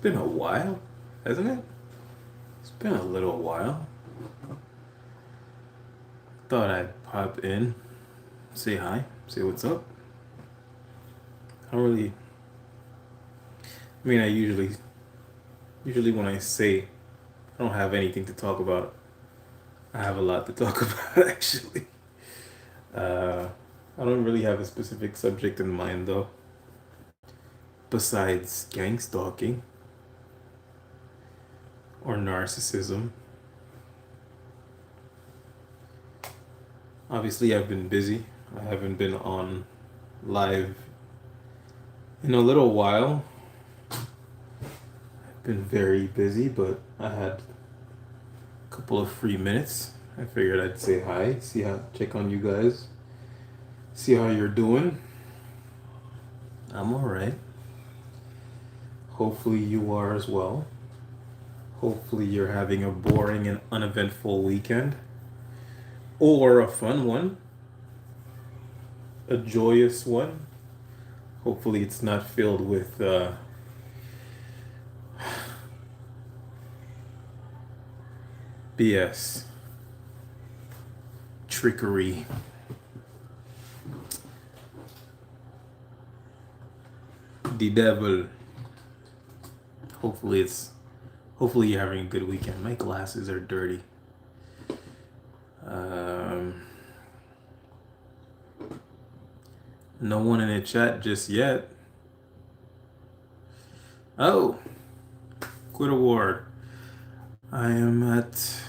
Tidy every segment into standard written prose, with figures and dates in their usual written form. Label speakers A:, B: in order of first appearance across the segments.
A: been a while, hasn't it? It's been a little while. Thought I'd pop in, say hi, say what's up. I don't really, I mean, I usually when I say I don't have anything to talk about, I have a lot to talk about actually. Uh, I don't really have a specific subject in mind though, besides gang stalking or narcissism. Obviously, I've been busy. I haven't been on live in a little while. I've been very busy, but I had a couple of free minutes. I figured I'd say hi, check on you guys, see how you're doing. I'm all right. Hopefully you are as well. Hopefully you're having a boring and uneventful weekend or a fun one, a joyous one. Hopefully it's not filled with BS, trickery, the devil. Hopefully it's hopefully you're having a good weekend. My glasses are dirty. Um, no one in the chat just yet. Oh, quit award. I am at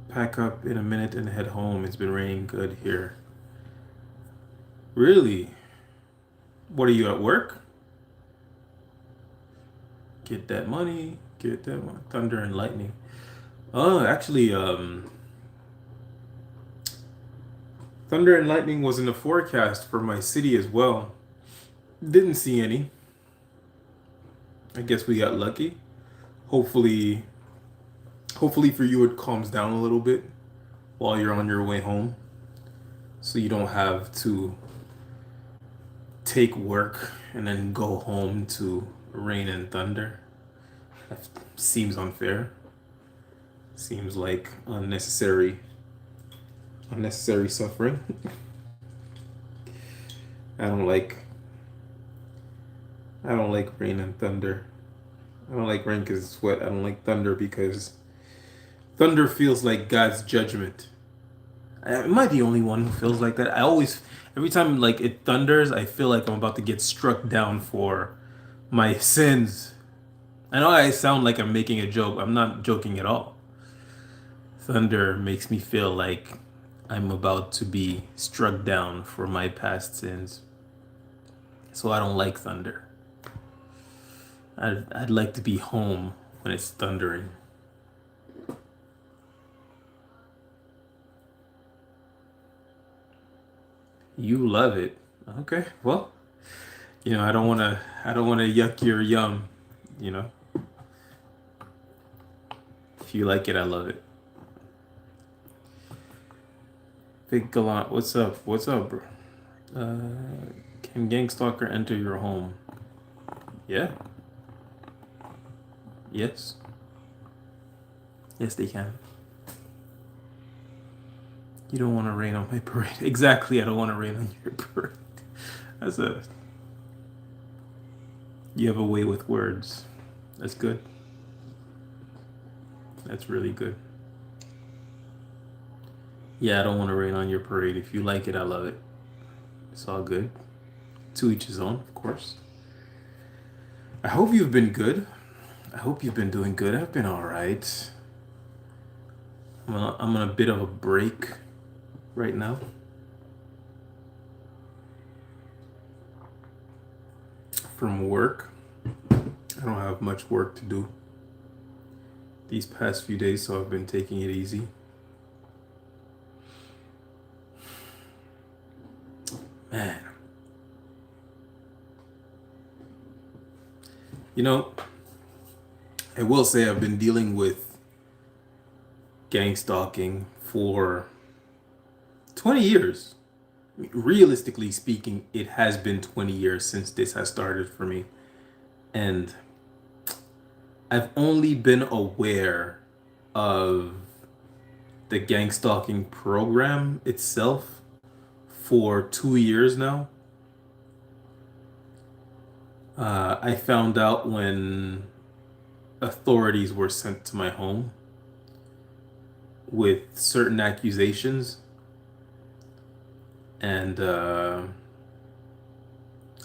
A: pack up in a minute and head home. It's been raining good here. Really? What are you at work? Get that money. Get that money. Thunder and lightning. Oh, actually, thunder and lightning was in the forecast for my city as well. Didn't see any. I guess we got lucky. Hopefully, hopefully for you it calms down a little bit while you're on your way home, so you don't have to take work and then go home to rain and thunder. That seems unfair. Seems like unnecessary suffering. I don't like I don't like rain and thunder. I don't like rain because it's wet. I don't like thunder because thunder feels like God's judgment. Am I the only one who feels like that? Every time like it thunders, I feel like I'm about to get struck down for my sins. I know I sound like I'm making a joke. I'm not joking at all. Thunder makes me feel like I'm about to be struck down for my past sins. So I don't like thunder. I'd like to be home when it's thundering. You love it. Okay. Well, I don't wanna yuck your yum, you know. If you like it, I love it. Big Gallant, what's up? What's up, bro? Can Gangstalker enter your home? Yeah. Yes. Yes, they can. You don't want to rain on my parade. Exactly, I don't want to rain on your parade. That's a. You have a way with words. That's good. That's really good. Yeah, I don't want to rain on your parade. If you like it, I love it. It's all good. To each his own, of course. I hope you've been good. I hope you've been doing good. I've been all right. I'm on a bit of a break right now. From work. I don't have much work to do these past few days, so I've been taking it easy. Man. You know, I will say I've been dealing with gang stalking for 20 years. I mean, realistically speaking, it has been 20 years since this has started for me. And I've only been aware of the gang stalking program itself for 2 years now. I found out when authorities were sent to my home with certain accusations, and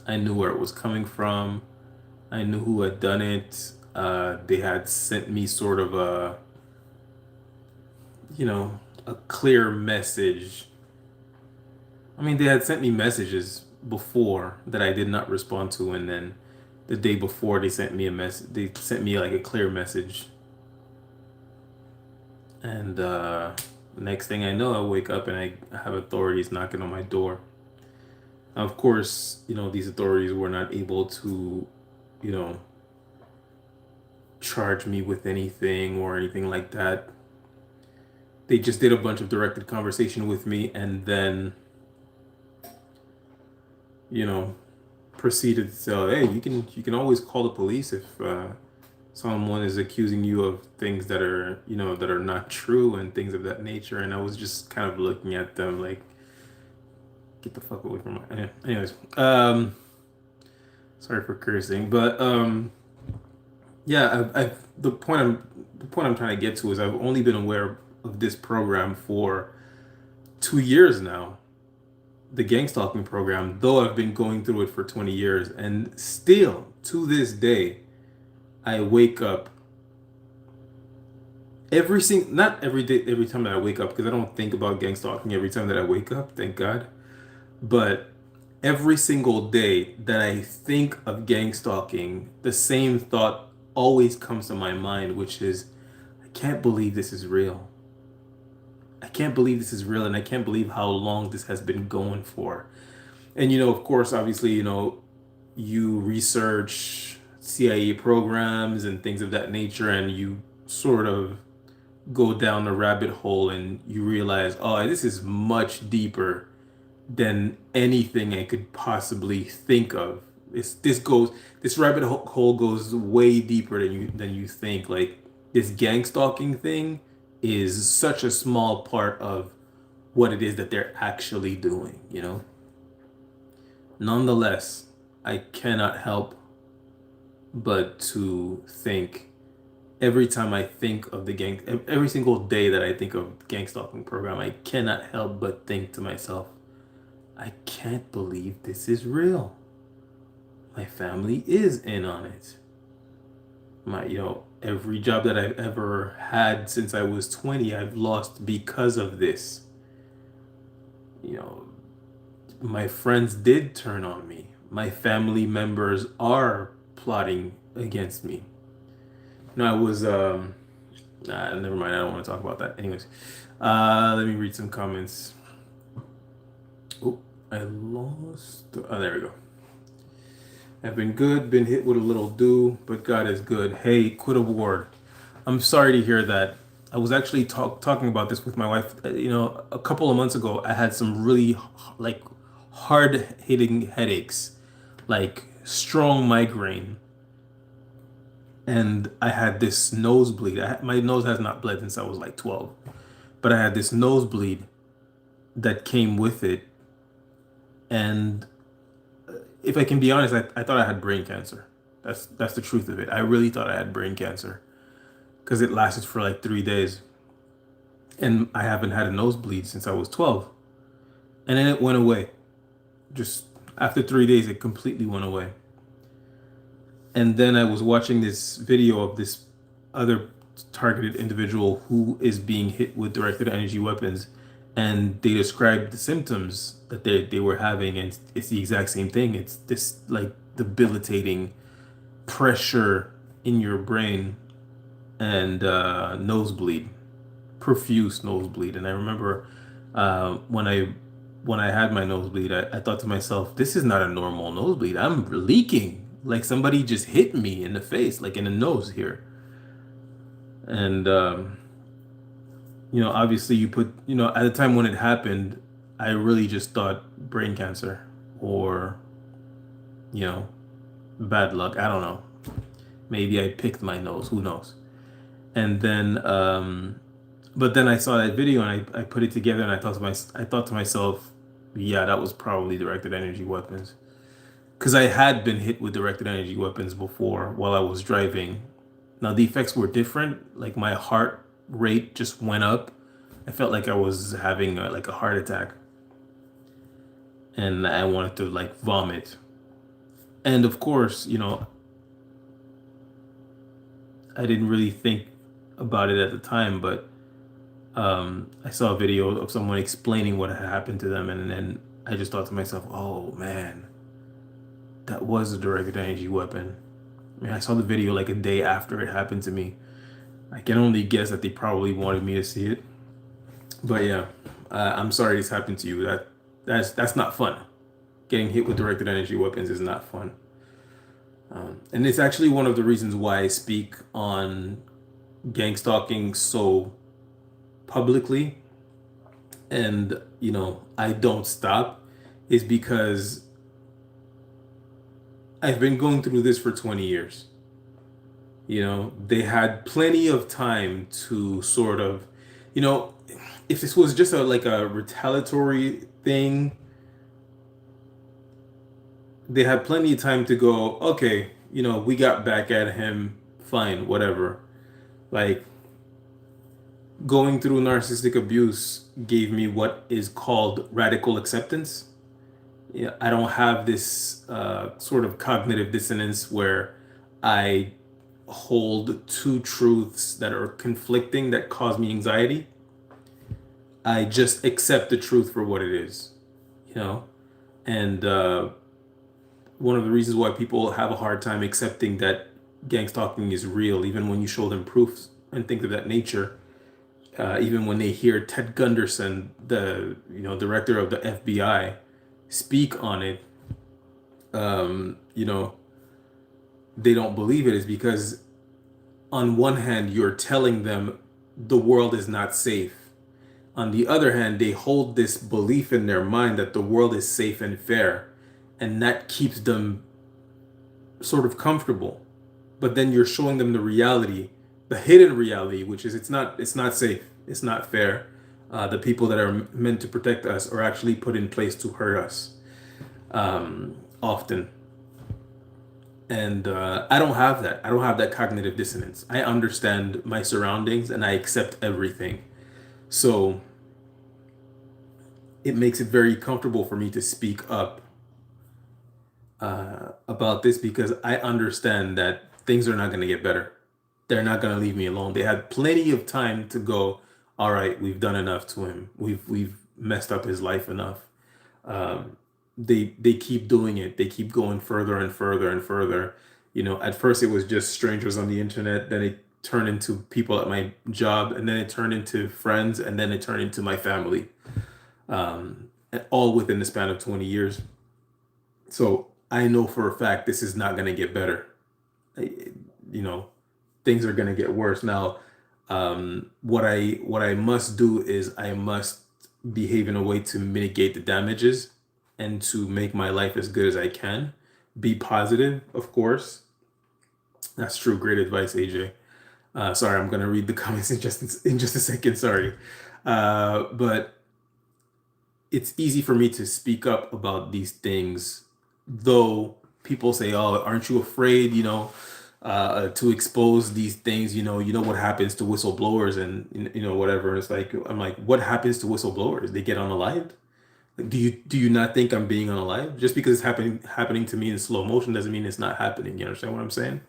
A: I knew where it was coming from. I knew who had done it. They had sent me sort of you know, a clear message. I mean, they had sent me messages before that I did not respond to, and then the day before they sent me a message. They sent me like a clear message, and next thing I know, I wake up and I have authorities knocking on my door. Now, of course, these authorities were not able to, you know, charge me with anything or anything like that. They just did a bunch of directed conversation with me, and then, you know, proceeded to say, hey, you can always call the police if someone is accusing you of things that are, that are not true and things of that nature. And I was just kind of looking at them like, get the fuck away from my. Anyways, sorry for cursing, but yeah, the point I'm trying to get to is I've only been aware of this program for 2 years now, the gang stalking program, though I've been going through it for 20 years, and still to this day, I wake up not every day, every time that I wake up, because I don't think about gang stalking every time that I wake up, thank God, but every single day that I think of gang stalking, the same thought always comes to my mind, which is, I can't believe this is real. I can't believe this is real, and I can't believe how long this has been going for. And of course, obviously, you research CIA programs and things of that nature, and you sort of go down the rabbit hole, and you realize, oh, this is much deeper than anything I could possibly think of. This rabbit hole goes way deeper than you think. Like, this gang stalking thing is such a small part of what it is that they're actually doing. Nonetheless, I cannot help but to think, every time I think of every single day that I think of the gang stalking program, I cannot help but think to myself, I can't believe this is real. My family is in on it. Every job that I've ever had since I was 20, I've lost because of this. My friends did turn on me. My family members are plotting against me. I was, never mind. I don't want to talk about that. Anyways, let me read some comments. Oh, I lost. Oh, there we go. I've been good, been hit with a little dew, but God is good. Hey, quit award. I'm sorry to hear that. I was actually talking about this with my wife. A couple of months ago, I had some really like hard hitting headaches, like strong migraine, and I had this nosebleed. My nose has not bled since I was like 12, but I had this nosebleed that came with it, and if I can be honest, I thought I had brain cancer. That's the truth of it. I really thought I had brain cancer because it lasted for like 3 days. And I haven't had a nosebleed since I was 12. And then it went away. Just after 3 days, it completely went away. And then I was watching this video of this other targeted individual who is being hit with directed energy weapons, and they described the symptoms that they were having, and it's the exact same thing. It's this like debilitating pressure in your brain and nosebleed, profuse nosebleed. And I remember when I had my nosebleed, I thought to myself, this is not a normal nosebleed. I'm leaking, like somebody just hit me in the face, like in the nose here. And obviously you put, at the time when it happened, I really just thought brain cancer or, bad luck. I don't know. Maybe I picked my nose, who knows? And then, but then I saw that video and I put it together and I thought to myself, yeah, that was probably directed energy weapons. Because I had been hit with directed energy weapons before while I was driving. Now the effects were different. Like my heart rate just went up. I felt like I was having like a heart attack, and I wanted to like vomit. And of course, I didn't really think about it at the time, but I saw a video of someone explaining what had happened to them, and then I just thought to myself, "Oh man, that was a directed energy weapon." I mean, I saw the video like a day after it happened to me. I can only guess that they probably wanted me to see it. But yeah, I'm sorry this happened to you. That's not fun. Getting hit with directed energy weapons is not fun. And it's actually one of the reasons why I speak on gang stalking so publicly, and I don't stop, is because I've been going through this for 20 years. They had plenty of time to sort of, you know, if this was just like a retaliatory thing, they had plenty of time to go, okay, we got back at him, fine, whatever. Like, going through narcissistic abuse gave me what is called radical acceptance. Yeah, I don't have this sort of cognitive dissonance where I hold two truths that are conflicting that cause me anxiety. I just accept the truth for what it is, you know? And one of the reasons why people have a hard time accepting that gang stalking is real, even when you show them proofs and things of that nature, even when they hear Ted Gunderson, the director of the FBI, speak on it, um, you know, they don't believe it, is because on one hand you're telling them the world is not safe. On the other hand, they hold this belief in their mind that the world is safe and fair, and that keeps them sort of comfortable. But then you're showing them the reality, the hidden reality, which is it's not safe, it's not fair. The people that are meant to protect us are actually put in place to hurt us, often. And I don't have that. I don't have that cognitive dissonance. I understand my surroundings and I accept everything. So it makes it very comfortable for me to speak up about this, because I understand that things are not going to get better. They're not going to leave me alone. They had plenty of time to go, all right, we've done enough to him. We've messed up his life enough. Um, they keep doing it. They keep going further and further and further. At first it was just strangers on the internet, then it turned into people at my job, and then it turned into friends, and then it turned into my family. All within the span of 20 years. So I know for a fact this is not going to get better. You know, things are going to get worse. Now, what I must do is I must behave in a way to mitigate the damages and to make my life as good as I can. Be positive, of course. That's true. Great advice, AJ. Sorry, I'm gonna read the comments in just a second. Sorry, but it's easy for me to speak up about these things, though people say, "Oh, aren't you afraid?" To expose these things. You know what happens to whistleblowers, and whatever. It's like, I'm like, what happens to whistleblowers? They get unalived. Like, do you not think I'm being unalive? Just because it's happening to me in slow motion doesn't mean it's not happening. You understand what I'm saying?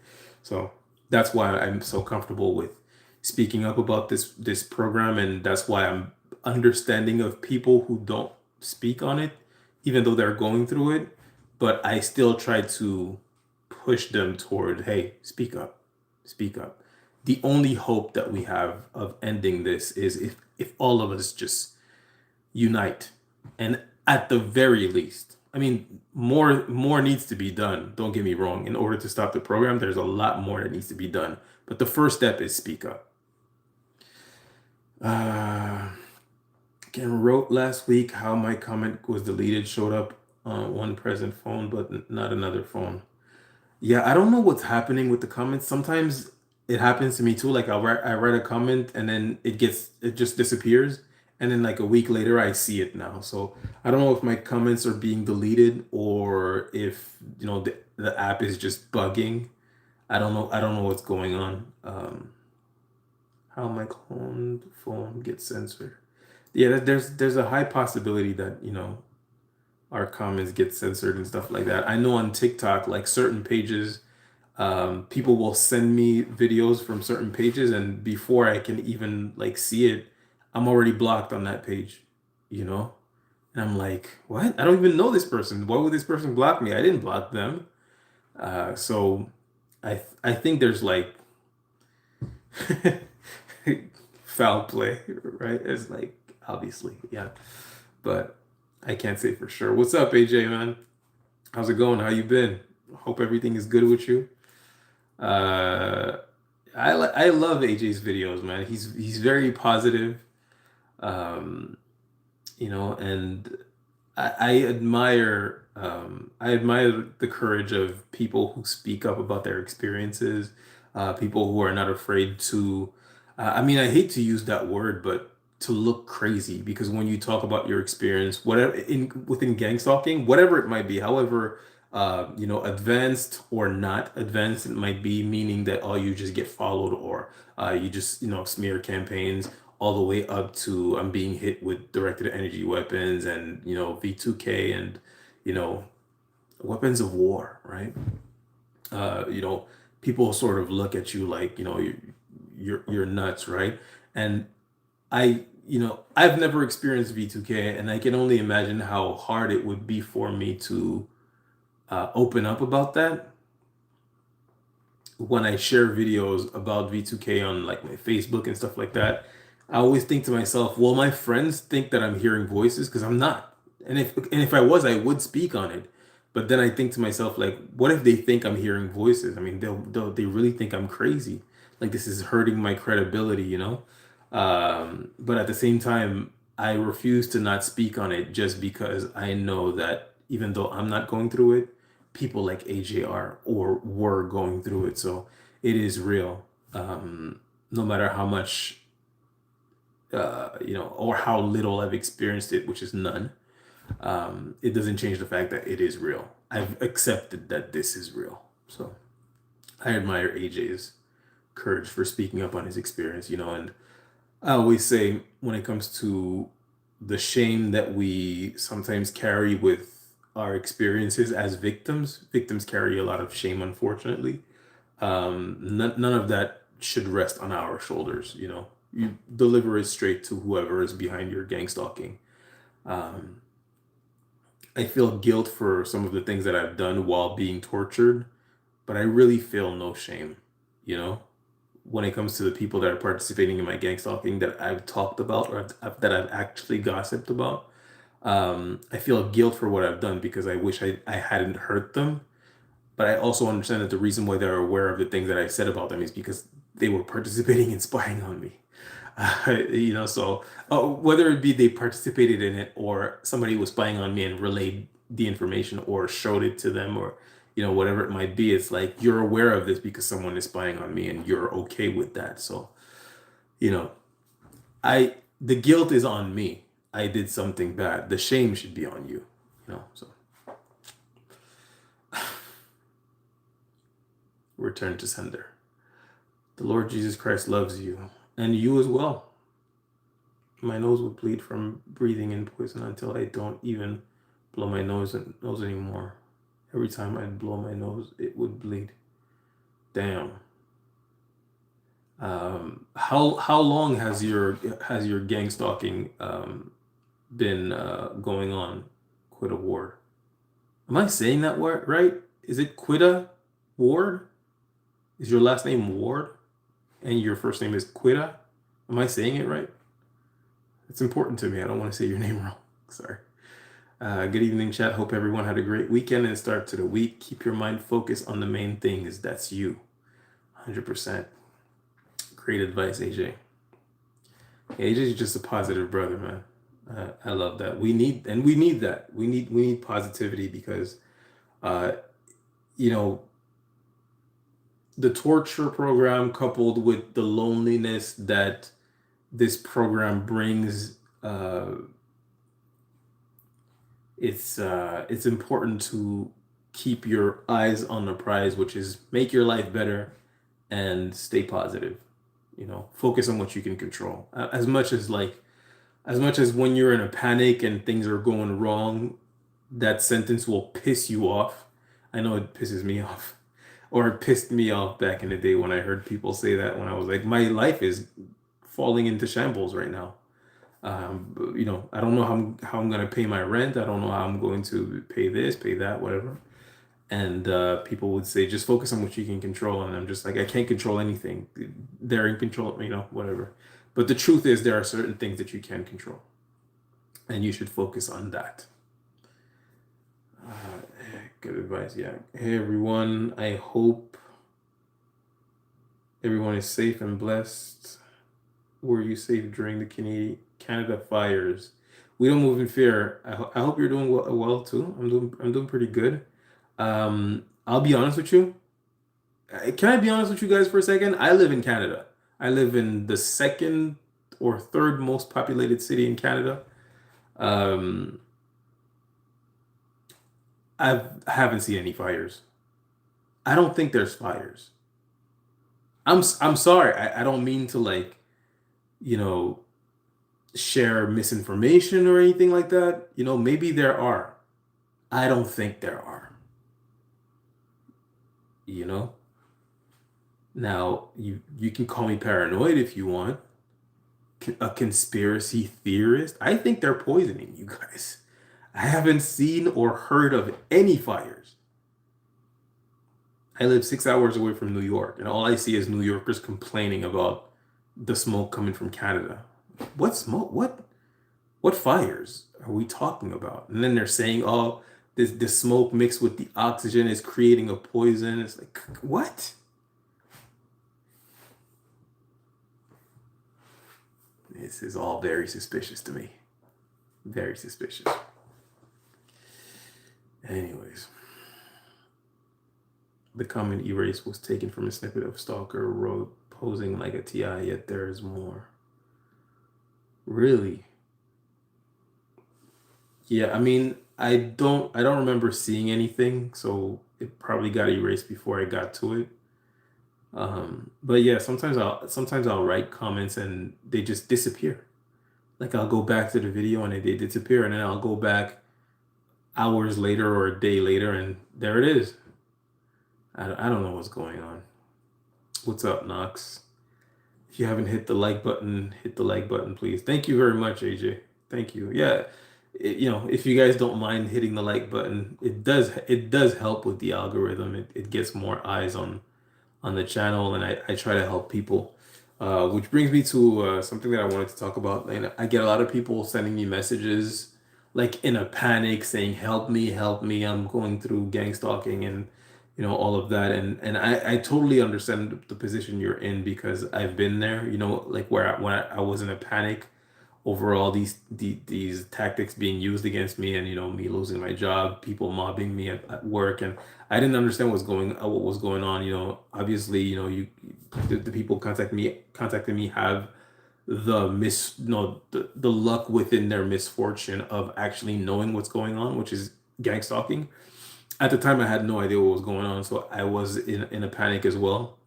A: So that's why I'm so comfortable with speaking up about this program, and that's why I'm understanding of people who don't speak on it, even though they're going through it. But I still try to push them toward, hey, speak up, speak up. The only hope that we have of ending this is if all of us just unite. And at the very least, I mean, more needs to be done, don't get me wrong. In order to stop the program, there's a lot more that needs to be done, but the first step is speak up. Ken wrote last week how my comment was deleted, showed up on one present phone but not another phone. Yeah, I don't know what's happening with the comments. Sometimes it happens to me too. Like I write a comment and then it just disappears. And then like a week later I see it now. So I don't know if my comments are being deleted or if, the app is just bugging. I don't know. I don't know what's going on. How my cloned phone gets censored. Yeah, there's a high possibility that, our comments get censored and stuff like that. I know on TikTok, like certain pages, people will send me videos from certain pages, and before I can even like see it, I'm already blocked on that page, you know? And I'm like, what? I don't even know this person. Why would this person block me? I didn't block them. So I think there's like foul play, right? It's like obviously, yeah. But I can't say for sure. What's up, AJ, man? How's it going? How you been? Hope everything is good with you. Uh, I love AJ's videos, man. He's very positive. Um, and I admire the courage of people who speak up about their experiences, people who are not afraid to, I mean, I hate to use that word, but to look crazy, because when you talk about your experience, whatever within gang stalking, whatever it might be, however, advanced or not advanced it might be, meaning that, oh, you just get followed, or you just, smear campaigns, all the way up to I'm being hit with directed energy weapons and, V2K and, you know, weapons of war, right? Uh, you know, People sort of look at you like, you're nuts, right? And I've never experienced V2K, and I can only imagine how hard it would be for me to open up about that when I share videos about V2K on like my Facebook and stuff like that. I always think to myself, well, my friends think that I'm hearing voices because I'm not. And if I was, I would speak on it. But then I think to myself, like, what if they think I'm hearing voices? I mean, they really think I'm crazy. Like this is hurting my credibility. But at the same time, I refuse to not speak on it just because I know that even though I'm not going through it, people like AJR or were going through it. So it is real. No matter how much, or how little I've experienced it, which is none, it doesn't change the fact that it is real. I've accepted that this is real. So I admire AJ's courage for speaking up on his experience, and I always say when it comes to the shame that we sometimes carry with our experiences as victims, victims carry a lot of shame, unfortunately. None of that should rest on our shoulders. You deliver it straight to whoever is behind your gang stalking. Um, I feel guilt for some of the things that I've done while being tortured, but I really feel no shame, you know, when it comes to the people that are participating in my gang stalking that I've talked about, or that I've actually gossiped about. I feel guilt for what I've done because I wish I hadn't hurt them. But I also understand that the reason why they're aware of the things that I said about them is because they were participating and spying on me. So whether it be they participated in it or somebody was spying on me and relayed the information or showed it to them, or whatever it might be, it's like you're aware of this because someone is spying on me and you're okay with that. So you know I the guilt is on me. I did something bad. The shame should be on you. So return to sender. The Lord Jesus Christ loves you, and you as well. My nose would bleed from breathing in poison until I don't even blow my nose anymore. Every time I'd blow my nose, it would bleed. Damn. How long has your gang stalking been going on? Quita Ward. Am I saying that word right? Is it Quita Ward? Is your last name Ward and your first name is Quita? Am I saying it right? It's important to me. I don't want to say your name wrong. Sorry. Good evening, chat. Hope everyone had a great weekend and start to the week. Keep your mind focused on the main thing, is that's you. 100%. Great advice, AJ. AJ is just a positive brother, man. I love that. We need that. We need positivity because, uh, you know, the torture program coupled with the loneliness that this program brings, it's important to keep your eyes on the prize, which is make your life better and stay positive. Focus on what you can control. As much as when you're in a panic and things are going wrong, that sentence will piss you off. I know it pisses me off, or it pissed me off back in the day when I heard people say that, when I was like, my life is falling into shambles right now. I don't know how I'm gonna pay my rent. I don't know how I'm going to pay this, pay that, whatever. And people would say, just focus on what you can control. And I'm just like, I can't control anything. They're in control, whatever. But the truth is, there are certain things that you can control, and you should focus on that. Uh, Good advice. Yeah. Hey, everyone. I hope everyone is safe and blessed. Were you safe during the Canada fires? We don't move in fear. I hope you're doing well too. I'm doing pretty good. I'll be honest with you. Can I be honest with you guys for a second? I live in Canada. I live in the second or third most populated city in Canada. Um, I haven't seen any fires. I don't think there's fires. I'm sorry. I don't mean to, like, you know, share misinformation or anything like that. Maybe there are. I don't think there are. You know? Now, you can call me paranoid if you want, a conspiracy theorist. I think they're poisoning you guys. I haven't seen or heard of any fires. I live 6 hours away from New York, and all I see is New Yorkers complaining about the smoke coming from Canada. What smoke? What fires are we talking about? And then they're saying, oh, this smoke mixed with the oxygen is creating a poison. It's like, what? This is all very suspicious to me. Very suspicious. Anyways, the comment erase was taken from a snippet of Stalker wrote posing like a TI, yet there is more. Really? Yeah, I mean, I don't remember seeing anything, so it probably got erased before I got to it. But yeah, sometimes I'll write comments and they just disappear. Like, I'll go back to the video and they disappear, and then I'll go back hours later or a day later, and there it is. I don't know what's going on. What's up, Knox? If you haven't hit the like button, please. Thank you very much, AJ. Thank you. Yeah, if you guys don't mind hitting the like button, it does help with the algorithm. It gets more eyes on the channel, and I try to help people. Which brings me to something that I wanted to talk about. And I get a lot of people sending me messages like in a panic saying, help me, I'm going through gang stalking and all of that. And I totally understand the position you're in, because I've been there, like when I was in a panic over all these tactics being used against me, and me losing my job, people mobbing me at work, and I didn't understand what was going on. Obviously, the people contacting me have the luck within their misfortune of actually knowing what's going on, which is gang stalking. At the time, I had no idea what was going on, so I was in a panic as well.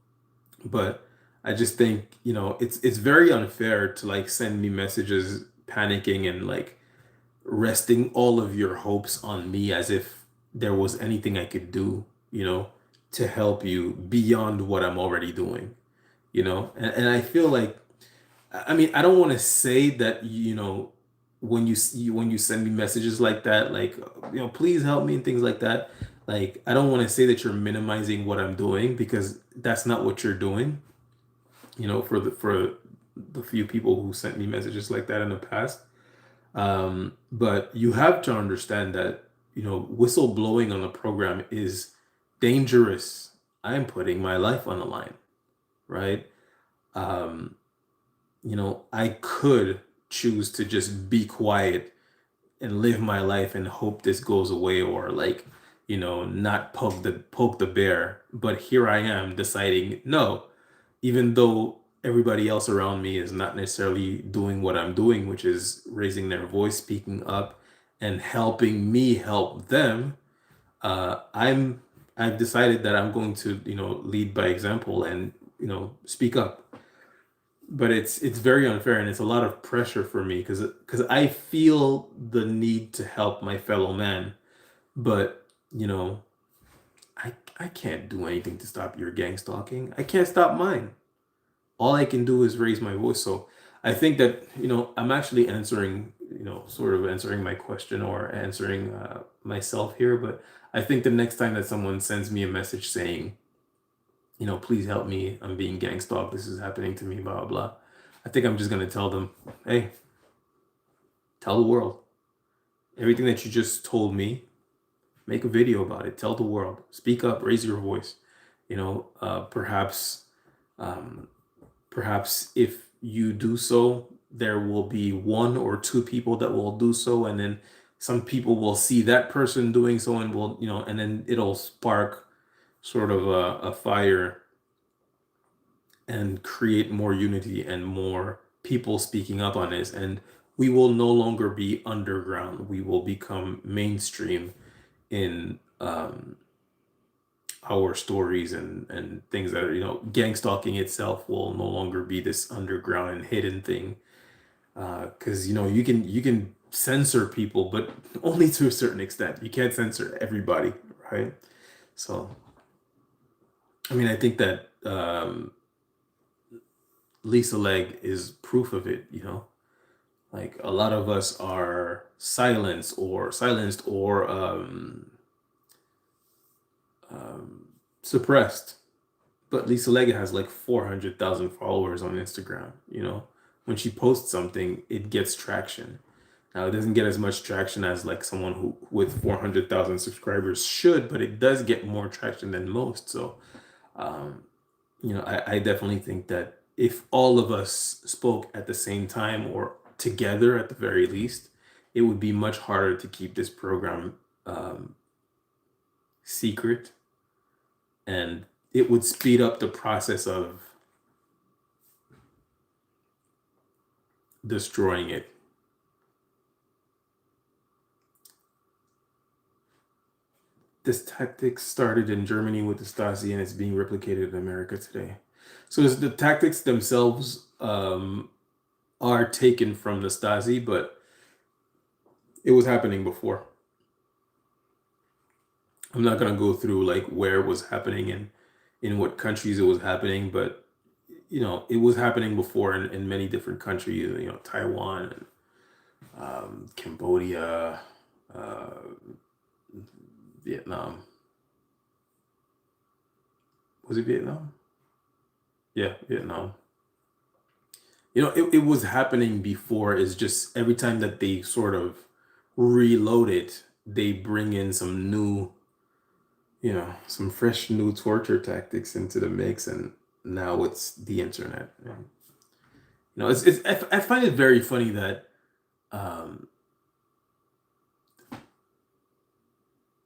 A: But I just think, it's very unfair to, like, send me messages panicking and, like, resting all of your hopes on me, as if there was anything I could do, to help you beyond what I'm already doing, and I feel like, I mean, I don't want to say that, when you send me messages like that, like, please help me and things like that. Like, I don't want to say that you're minimizing what I'm doing, because that's not what you're doing. For the few people who sent me messages like that in the past. But you have to understand that, whistleblowing on the program is dangerous. I'm putting my life on the line, right? Um, I could choose to just be quiet and live my life and hope this goes away, or, like, not poke the bear. But here I am deciding, no, even though everybody else around me is not necessarily doing what I'm doing, which is raising their voice, speaking up, and helping me help them, I've decided that I'm going to, lead by example and, speak up. But it's very unfair, and it's a lot of pressure for me because I feel the need to help my fellow man, but you know, I can't do anything to stop your gang stalking. I can't stop mine. All I can do is raise my voice. So I think that, I'm actually answering, sort of answering my question or answering myself here. But I think the next time that someone sends me a message saying, please help me, I'm being gang stalked, this is happening to me, blah, blah, blah. I think I'm just going to tell them, hey, tell the world everything that you just told me. Make a video about it. Tell the world. Speak up. Raise your voice. Perhaps, um, perhaps if you do so, there will be one or two people that will do so, and then some people will see that person doing so, and will, and then it'll spark sort of a fire and create more unity and more people speaking up on this. And we will no longer be underground. We will become mainstream in our stories and things that are, gang stalking itself will no longer be this underground and hidden thing. Because you can censor people, but only to a certain extent. You can't censor everybody, right? So, I mean, I think that Lisa Legg is proof of it. Like a lot of us are silenced or suppressed. But Lisa Lega has like 400,000 followers on Instagram. When she posts something, it gets traction. Now it doesn't get as much traction as like someone who with 400,000 subscribers should, but it does get more traction than most. So, um, I definitely think that if all of us spoke at the same time or together at the very least, it would be much harder to keep this program secret, and it would speed up the process of destroying it. This tactic started in Germany with the Stasi, and it's being replicated in America today. So the tactics themselves are taken from the Stasi, but it was happening before. I'm not gonna go through like where it was happening and in what countries it was happening, but it was happening before in many different countries. Taiwan, Cambodia, uh, Vietnam. Was it Vietnam? Yeah, Vietnam. It was happening before. Is just every time that they sort of reload it, they bring in some new, some fresh new torture tactics into the mix, and now it's the internet. And, I find it very funny that um,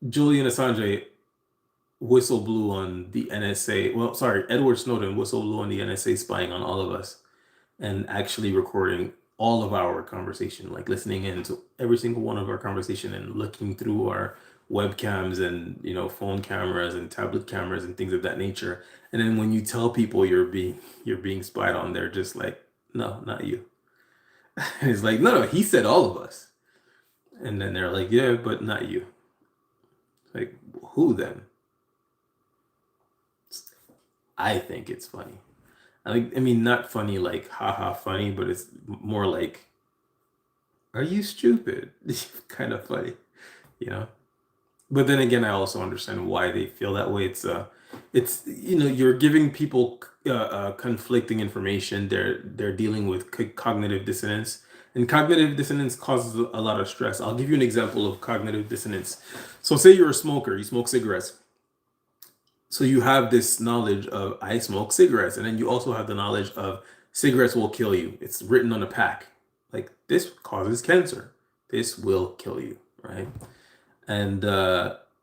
A: Julian Assange whistle blew on the NSA. Well, sorry, Edward Snowden whistle blew on the NSA spying on all of us and actually recording all of our conversation, like listening in to every single one of our conversation and looking through our webcams and phone cameras and tablet cameras and things of that nature. And then when you tell people you're being spied on, they're just like, no, not you. And it's like, no, he said all of us. And then they're like, yeah, but not you. Like, who then? I think it's funny. I mean, not funny like haha funny, but it's more like, are you stupid? Kind of funny, you know. But then again, I also understand why they feel that way. It's you're giving people conflicting information. They're dealing with cognitive dissonance, and cognitive dissonance causes a lot of stress. I'll give you an example of cognitive dissonance. So, say you're a smoker, you smoke cigarettes. So you have this knowledge of I smoke cigarettes, and then you also have the knowledge of cigarettes will kill you. It's written on the pack, like this causes cancer. This will kill you, right? And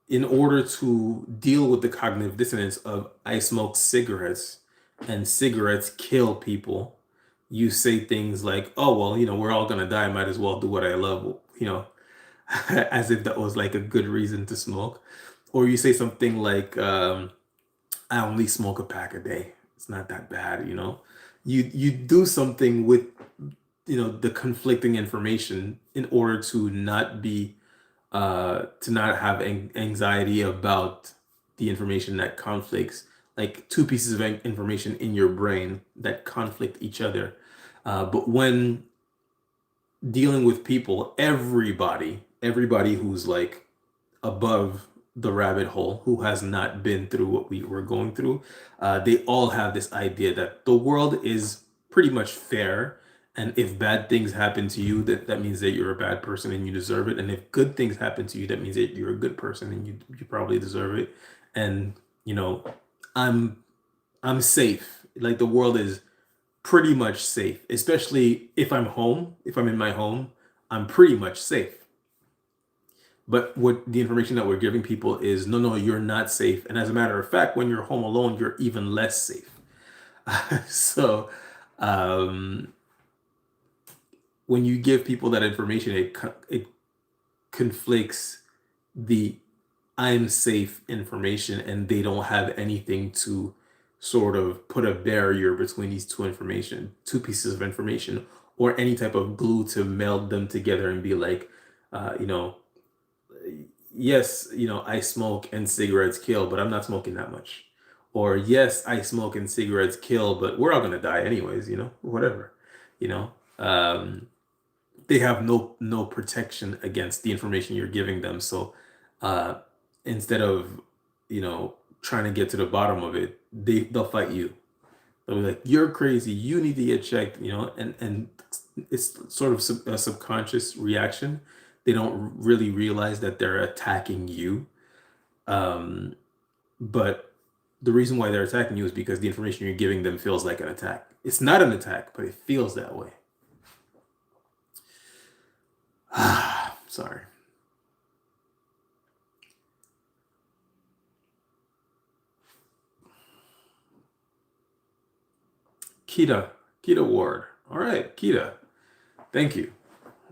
A: in order to deal with the cognitive dissonance of I smoke cigarettes and cigarettes kill people, you say things like, "Oh well, we're all gonna die. Might as well do what I love," as if that was like a good reason to smoke. Or you say something like, "I only smoke a pack a day. It's not that bad." You do something with the conflicting information in order to not have anxiety about the information that conflicts, like two pieces of information in your brain that conflict each other. But when dealing with people, everybody who's like above the rabbit hole, who has not been through what we were going through, they all have this idea that the world is pretty much fair. And if bad things happen to you, that means that you're a bad person and you deserve it. And if good things happen to you, that means that you're a good person and you probably deserve it. And you know, I'm I'm safe. Like the world is pretty much safe, especially if I'm home. If I'm in my home, I'm pretty much safe. But what the information that we're giving people is no, no, you're not safe. And as a matter of fact, when you're home alone, you're even less safe. So, um, when you give people that information, it conflicts the I'm safe information, and they don't have anything to sort of put a barrier between these two pieces of information, or any type of glue to meld them together and be like, uh, you know, yes, I smoke and cigarettes kill, but I'm not smoking that much. Or yes, I smoke and cigarettes kill, but we're all gonna die anyways, whatever. You know, um, they have no protection against the information you're giving them. So uh, instead of trying to get to the bottom of it, they'll fight you. They'll be like, "You're crazy. You need to get checked." And it's sort of a subconscious reaction. They don't really realize that they're attacking you. Um, but the reason why they're attacking you is because the information you're giving them feels like an attack. It's not an attack, but it feels that way. Sorry. Kita, Kita Ward. All right, Kita. Thank you.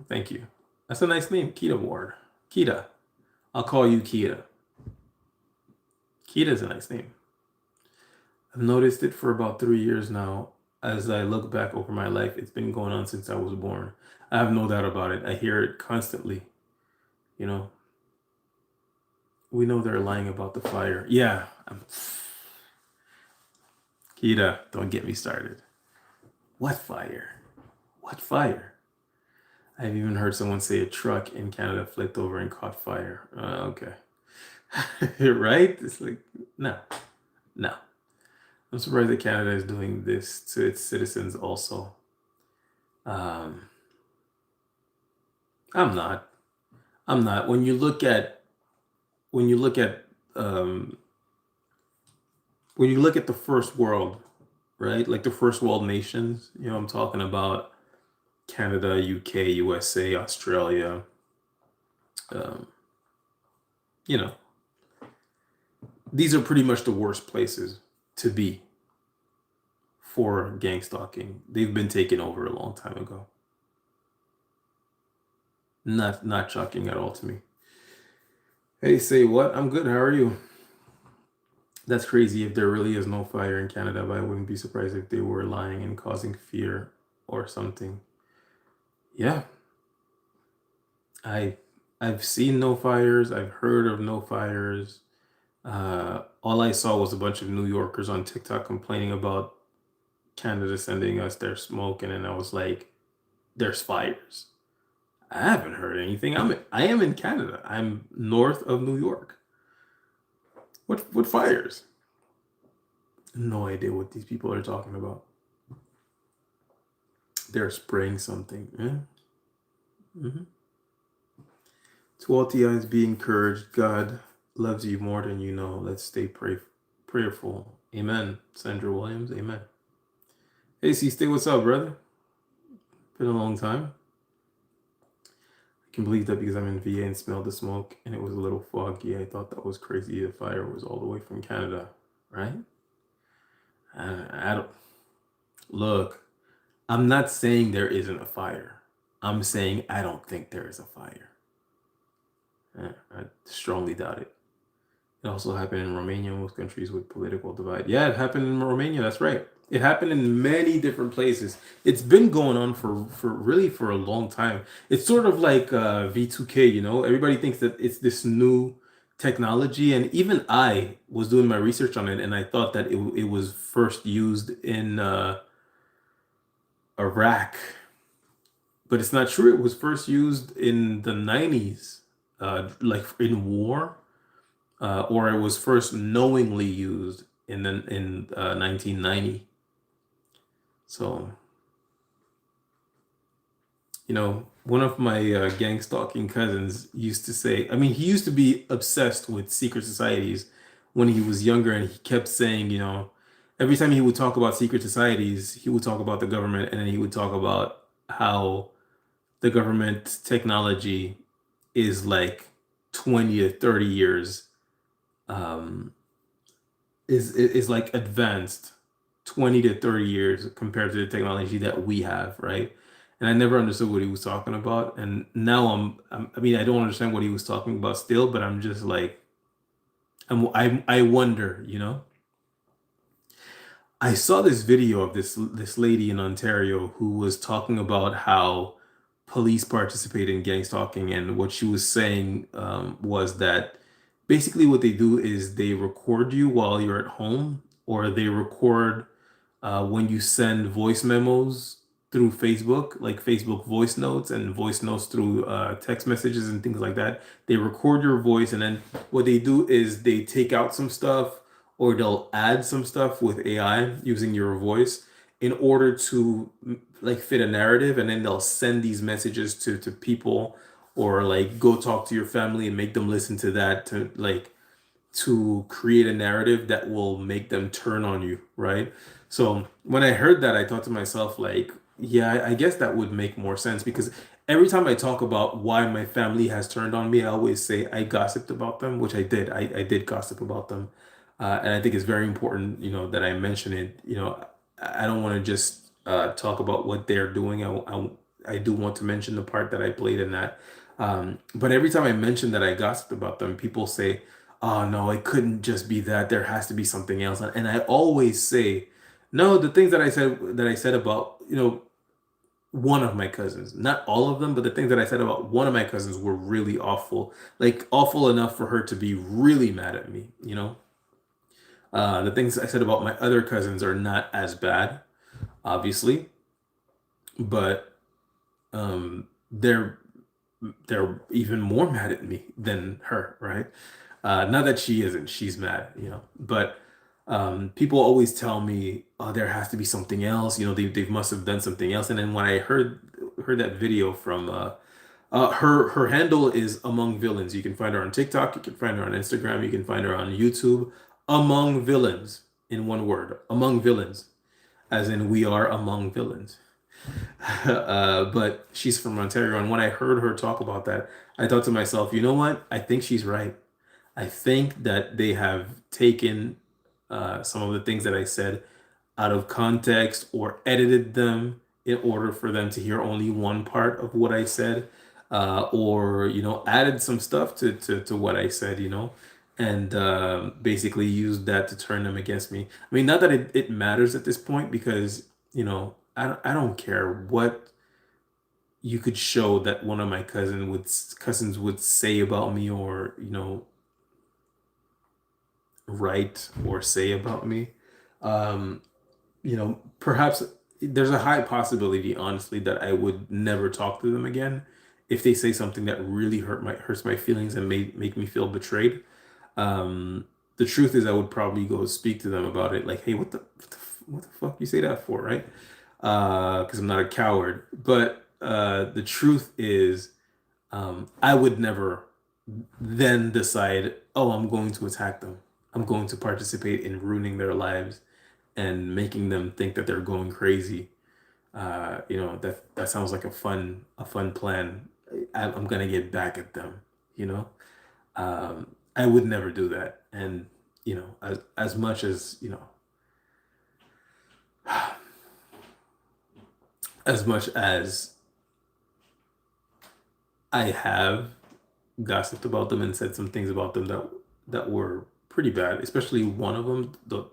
A: Thank you. That's a nice name, Kita Ward. Kita. I'll call you Kita. Kita is a nice name. I've noticed it for about 3 years now. As I look back over my life, it's been going on since I was born. I have no doubt about it. I hear it constantly. You know, we know they're lying about the fire. Yeah. Kita, don't get me started. What fire? What fire? I've even heard someone say a truck in Canada flipped over and caught fire. Okay. Right? It's like, no, no. I'm surprised that Canada is doing this to its citizens also. Um, I'm not. I'm not. When you look at um, when you look at the first world, right? Like the first world nations, I'm talking about Canada, UK, USA, Australia. Um, you know, these are pretty much the worst places to be for gang stalking. They've been taken over a long time ago. Not shocking at all to me. Hey, say what? I'm good. How are you? That's crazy. If there really is no fire in Canada, but I wouldn't be surprised if they were lying and causing fear or something. Yeah, I I've seen no fires. I've heard of no fires. All I saw was a bunch of New Yorkers on TikTok complaining about Canada sending us their smoke, and then I was like, "There's fires." I haven't heard anything. I am in Canada. I'm north of New York. What fires? No idea what these people are talking about. They're spraying something. Yeah. Hmm. To all TIs, be encouraged. God loves you more than you know. Let's stay prayerful. Amen. Sandra Williams. Amen. Hey, C, stay. What's up, brother? Been a long time. Can believe that because I'm in VA and smelled the smoke and it was a little foggy. I thought that was crazy. The fire was all the way from Canada, right? I don't look. I'm not saying there isn't a fire. I'm saying I don't think there is a fire. I strongly doubt it. It also happened in Romania, most countries with political divide. Yeah, it happened in Romania. That's right. It happened in many different places. It's been going on for really for a long time. It's sort of like V2K, you know. Everybody thinks that it's this new technology, and even I was doing my research on it, and I thought that it was first used in Iraq, but it's not true. It was first used in the 90s, like in war, or it was first knowingly used in 1990. So, you know, one of my gang stalking cousins used to say, I mean, he used to be obsessed with secret societies when he was younger, and he kept saying, you know, every time he would talk about secret societies, he would talk about the government, and then he would talk about how the government technology is like 20 to 30 years um, is like advanced 20 to 30 years compared to the technology that we have, right? And I never understood what he was talking about. And now I mean, I don't understand what he was talking about still, but I'm just like, I wonder, you know? I saw this video of this lady in Ontario who was talking about how police participate in gang stalking, and what she was saying was that basically what they do is they record you while you're at home, or they record when you send voice memos through Facebook, like Facebook voice notes and voice notes through text messages and things like that. They record your voice, and then what they do is they take out some stuff, or they'll add some stuff with AI using your voice in order to like fit a narrative, and then they'll send these messages to people, or like go talk to your family and make them listen to that to like to create a narrative that will make them turn on you, right? So when I heard that, I thought to myself, like, yeah, I guess that would make more sense, because every time I talk about why my family has turned on me, I always say I gossiped about them, which I did. I did gossip about them. And I think it's very important, you know, that I mention it. You know, I don't want to just talk about what they're doing. I do want to mention the part that I played in that. But every time I mention that I gossiped about them, people say, oh no, it couldn't just be that. There has to be something else. And I always say, no, the things that I said about, you know, one of my cousins, not all of them, but the things that I said about one of my cousins were really awful, like awful enough for her to be really mad at me, you know? The things I said about my other cousins are not as bad, obviously, but they're even more mad at me than her, right? Not that she isn't, she's mad, you know. But people always tell me, "Oh, there has to be something else." You know, they must have done something else. And then when I heard that video from her handle is Among Villains. You can find her on TikTok. You can find her on Instagram. You can find her on YouTube. Among Villains, in one word. Among Villains, as in we are among villains. But she's from Ontario, and when I heard her talk about that, I thought to myself, you know what? I think she's right. I think that they have taken some of the things that I said out of context, or edited them in order for them to hear only one part of what I said, or you know, added some stuff to what I said, you know, and basically used that to turn them against me. I mean, not that it matters at this point, because you know, I don't care what you could show that one of my cousins would say about me, or you know, write or say about me. Um, you know, perhaps there's a high possibility, honestly, that I would never talk to them again if they say something that really hurts my feelings and make me feel betrayed. The truth is, I would probably go speak to them about it, like, hey, what the fuck you say that for, right? Because I'm not a coward. But the truth is, I would never then decide, oh, I'm going to attack them. I'm going to participate in ruining their lives and making them think that they're going crazy. You know, that sounds like a fun plan. I'm gonna get back at them, you know. I would never do that. And as much as as much as I have gossiped about them and said some things about them that were pretty bad, especially one of them, the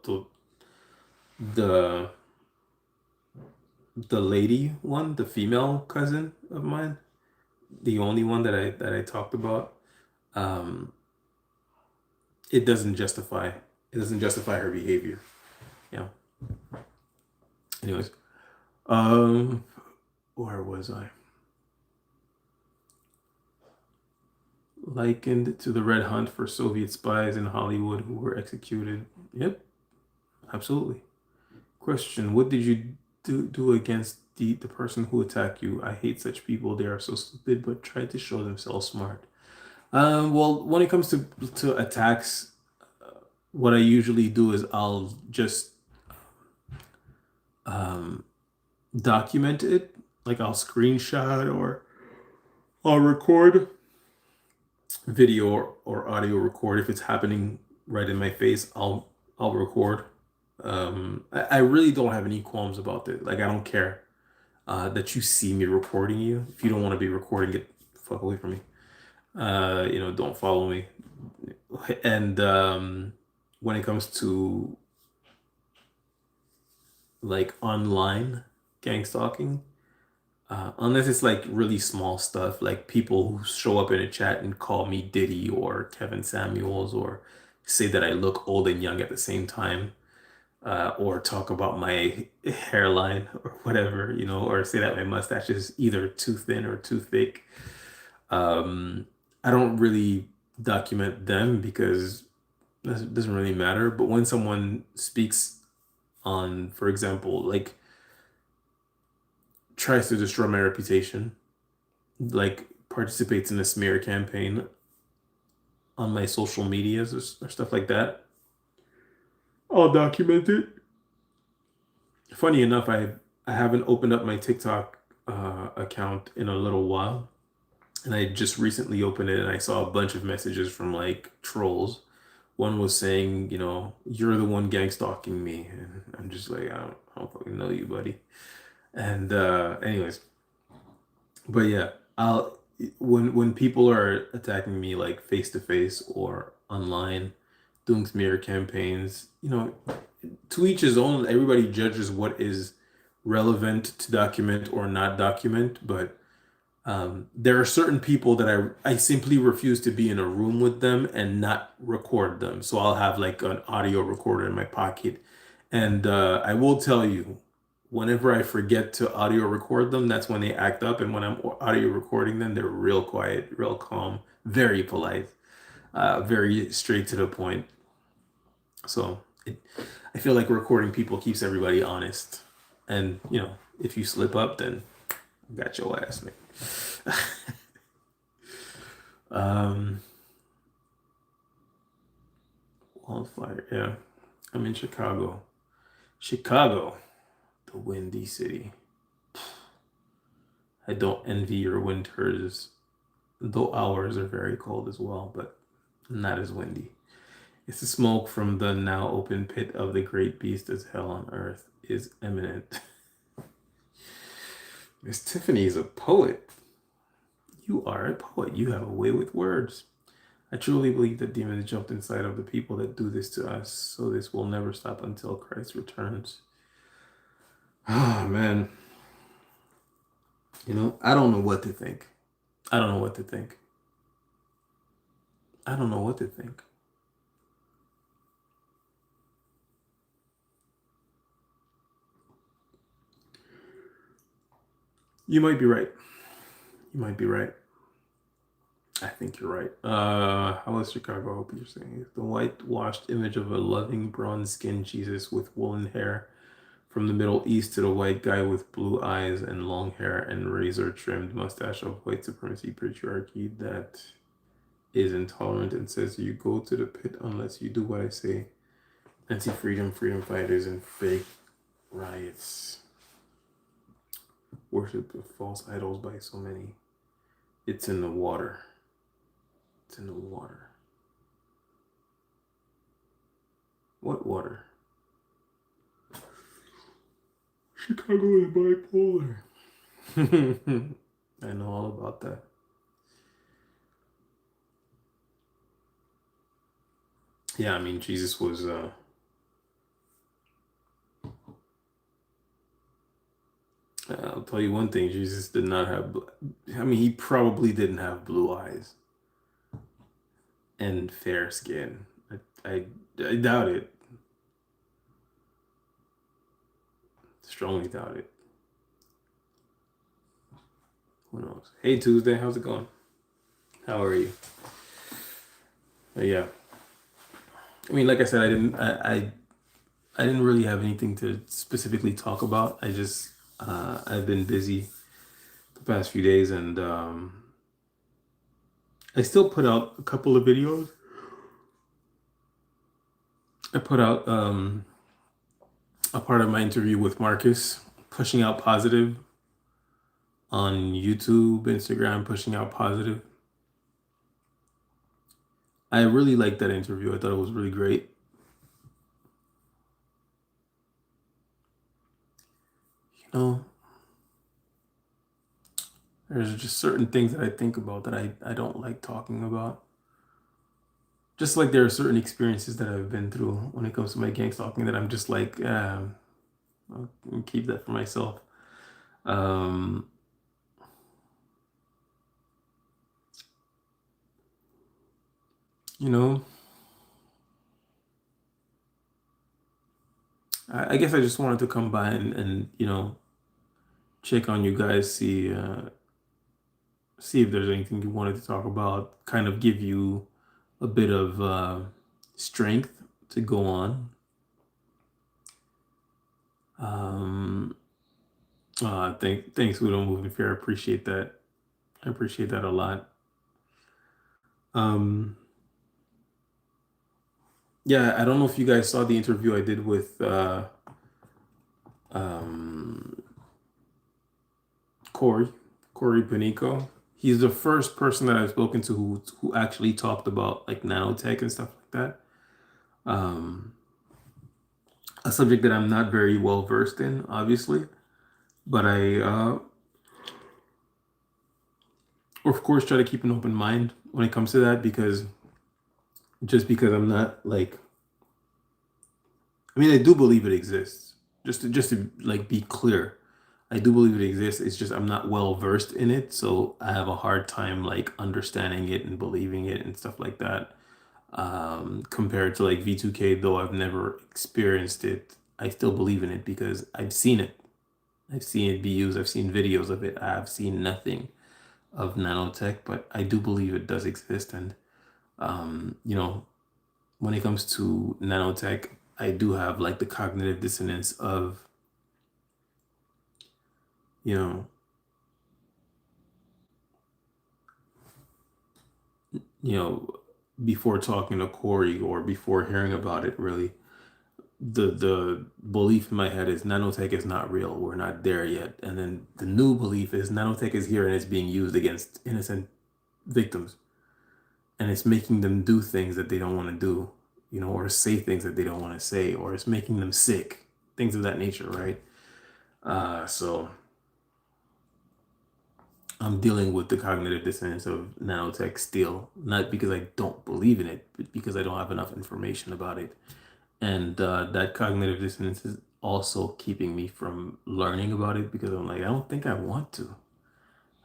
A: the lady one, the female cousin of mine, the only one that I talked about. Um, it doesn't justify her behavior. Yeah. Anyways, um, where was I? Likened to the Red Hunt for Soviet spies in Hollywood who were executed. Yep, absolutely. Question: What did you do against the person who attacked you? I hate such people. They are so stupid, but try to show themselves smart. Well, when it comes to attacks, what I usually do is I'll just um, document it. Like I'll screenshot or I'll record video or audio record if it's happening right in my face. I'll record. I really don't have any qualms about it. Like I don't care that you see me recording you. If you don't want to be recording, get the fuck away from me. Don't follow me. And when it comes to like online gang stalking, unless it's like really small stuff, like people who show up in a chat and call me Diddy or Kevin Samuels or say that I look old and young at the same time, or talk about my hairline or whatever, or say that my mustache is either too thin or too thick. I don't really document them because it doesn't really matter. But when someone speaks on, for example, like tries to destroy my reputation, like participates in a smear campaign on my social medias or stuff like that, I'll document it. Funny enough, I haven't opened up my TikTok account in a little while, and I just recently opened it and I saw a bunch of messages from like trolls. One was saying, you're the one gang stalking me, and I'm just like, I don't fucking know you, buddy. And anyways, but yeah, I'll when people are attacking me like face to face or online, doing smear campaigns, to each his own. Everybody judges what is relevant to document or not document, but there are certain people that I simply refuse to be in a room with them and not record them. So I'll have like an audio recorder in my pocket. And I will tell you, whenever I forget to audio record them, that's when they act up. And when I'm audio recording them, they're real quiet, real calm, very polite, very straight to the point. So I feel like recording people keeps everybody honest. And, if you slip up, then I got your ass, man. um, Wildfire, yeah. I'm in Chicago. Chicago, the windy city. I don't envy your winters, though ours are very cold as well, but not as windy. It's the smoke from the now open pit of the great beast as hell on earth is imminent. Miss Tiffany is a poet. You are a poet. You have a way with words. I truly believe that demons jumped inside of the people that do this to us, so this will never stop until Christ returns. Ah, man. I don't know what to think. I don't know what to think. I don't know what to think. You might be right. You might be right. I think you're right. How was Chicago? I hope you're saying the whitewashed image of a loving bronze-skinned Jesus with woolen hair from the Middle East to the white guy with blue eyes and long hair and razor-trimmed mustache of white supremacy patriarchy that is intolerant and says you go to the pit unless you do what I say. Anti-freedom, freedom fighters, and fake riots. Worship of false idols by so many. It's in the water. It's in the water. What water? Chicago is bipolar. I know all about that. Yeah, I mean, Jesus was, I'll tell you one thing, Jesus did not have, I mean, he probably didn't have blue eyes and fair skin. I, I doubt it. Strongly doubt it. Who knows? Hey, Tuesday, how's it going? How are you? Yeah. I mean, like I said, I didn't really have anything to specifically talk about. I've been busy the past few days, and I still put out a couple of videos. I put out a part of my interview with Marcus, pushing out positive on YouTube, Instagram, pushing out positive. I really liked that interview. I thought it was really great. You know, there's just certain things that I think about that I don't like talking about. Just like there are certain experiences that I've been through when it comes to my gang stalking that I'm just like, I'll keep that for myself. Um, you know, I guess I just wanted to come by and check on you guys, see if there's anything you wanted to talk about, kind of give you a bit of strength to go on. Thanks, Udo Moving Fair. I appreciate that. I appreciate that a lot. Um, yeah, I don't know if you guys saw the interview I did with um, Corey, Corey Panico. He's the first person that I've spoken to who actually talked about like nanotech and stuff like that. Um, a subject that I'm not very well versed in, obviously, but I, of course, try to keep an open mind when it comes to that because just because I'm not like, I mean, I do believe it exists. Just to like be clear, I do believe it exists. It's just I'm not well versed in it, so I have a hard time like understanding it and believing it and stuff like that. Compared to like V2K, though I've never experienced it, I still believe in it because I've seen it. I've seen it be used. I've seen videos of it. I've seen nothing of nanotech, but I do believe it does exist. And you know, when it comes to nanotech, I do have like the cognitive dissonance of, you know, you know, before talking to Corey or before hearing about it, really, the belief in my head is nanotech is not real. We're not there yet. And then the new belief is nanotech is here and it's being used against innocent victims. And it's making them do things that they don't want to do, or say things that they don't want to say, or it's making them sick, things of that nature, right? So I'm dealing with the cognitive dissonance of nanotech still, not because I don't believe in it, but because I don't have enough information about it. And that cognitive dissonance is also keeping me from learning about it because I'm like, I don't think I want to.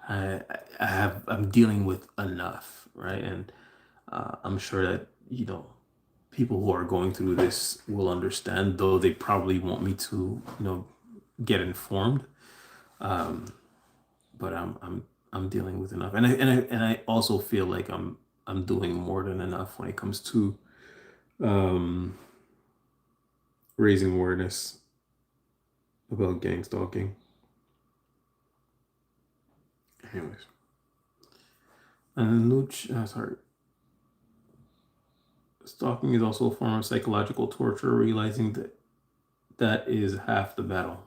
A: I'm dealing with enough, right? And I'm sure that, people who are going through this will understand, though they probably want me to, get informed. Um, but I'm dealing with enough, and I also feel like I'm doing more than enough when it comes to um, raising awareness about gang stalking. Anyways, and sorry. Stalking is also a form of psychological torture, realizing that is half the battle.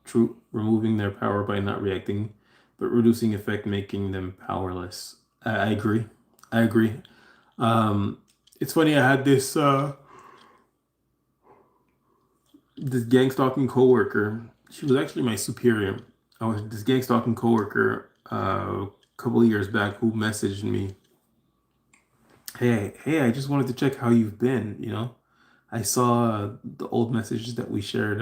A: True, removing their power by not reacting but reducing effect, making them powerless. I agree. I agree. Um, it's funny. I had this gang stalking coworker. She was actually my superior. I was this gang stalking coworker a couple of years back who messaged me, "Hey, I just wanted to check how you've been. I saw the old messages that we shared.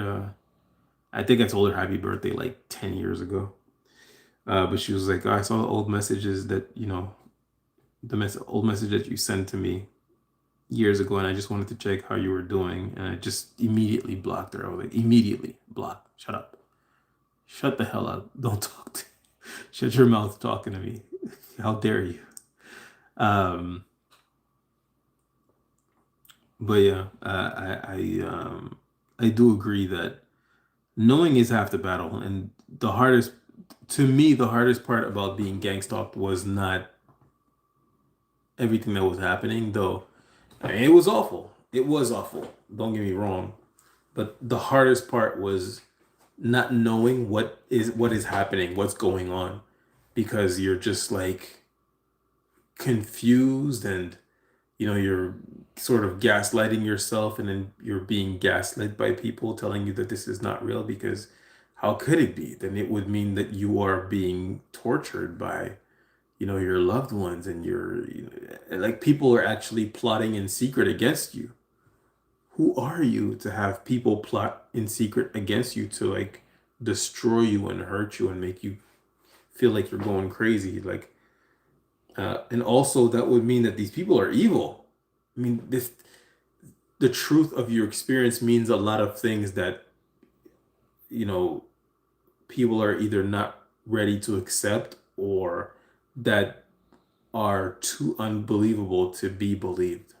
A: I think I told her happy birthday like 10 years ago. But she was like, "Oh, I saw the old messages that old message that you sent to me years ago, and I just wanted to check how you were doing." And I just immediately blocked her. I was like, immediately block. Shut up. Shut the hell up. Don't talk to Shut your mouth talking to me. How dare you? Um, but yeah, I do agree that knowing is half the battle, and to me, the hardest part about being gang stalked was not everything that was happening, though. I mean, it was awful. It was awful. Don't get me wrong. But the hardest part was not knowing what is happening, what's going on, because you're just like confused, and you're sort of gaslighting yourself, and then you're being gaslit by people telling you that this is not real, because how could it be? Then it would mean that you are being tortured by your loved ones, and like people are actually plotting in secret against you. Who are you to have people plot in secret against you to like destroy you and hurt you and make you feel like you're going crazy? Like, and also that would mean that these people are evil. I mean, the truth of your experience means a lot of things that you know people are either not ready to accept, or that are too unbelievable to be believed.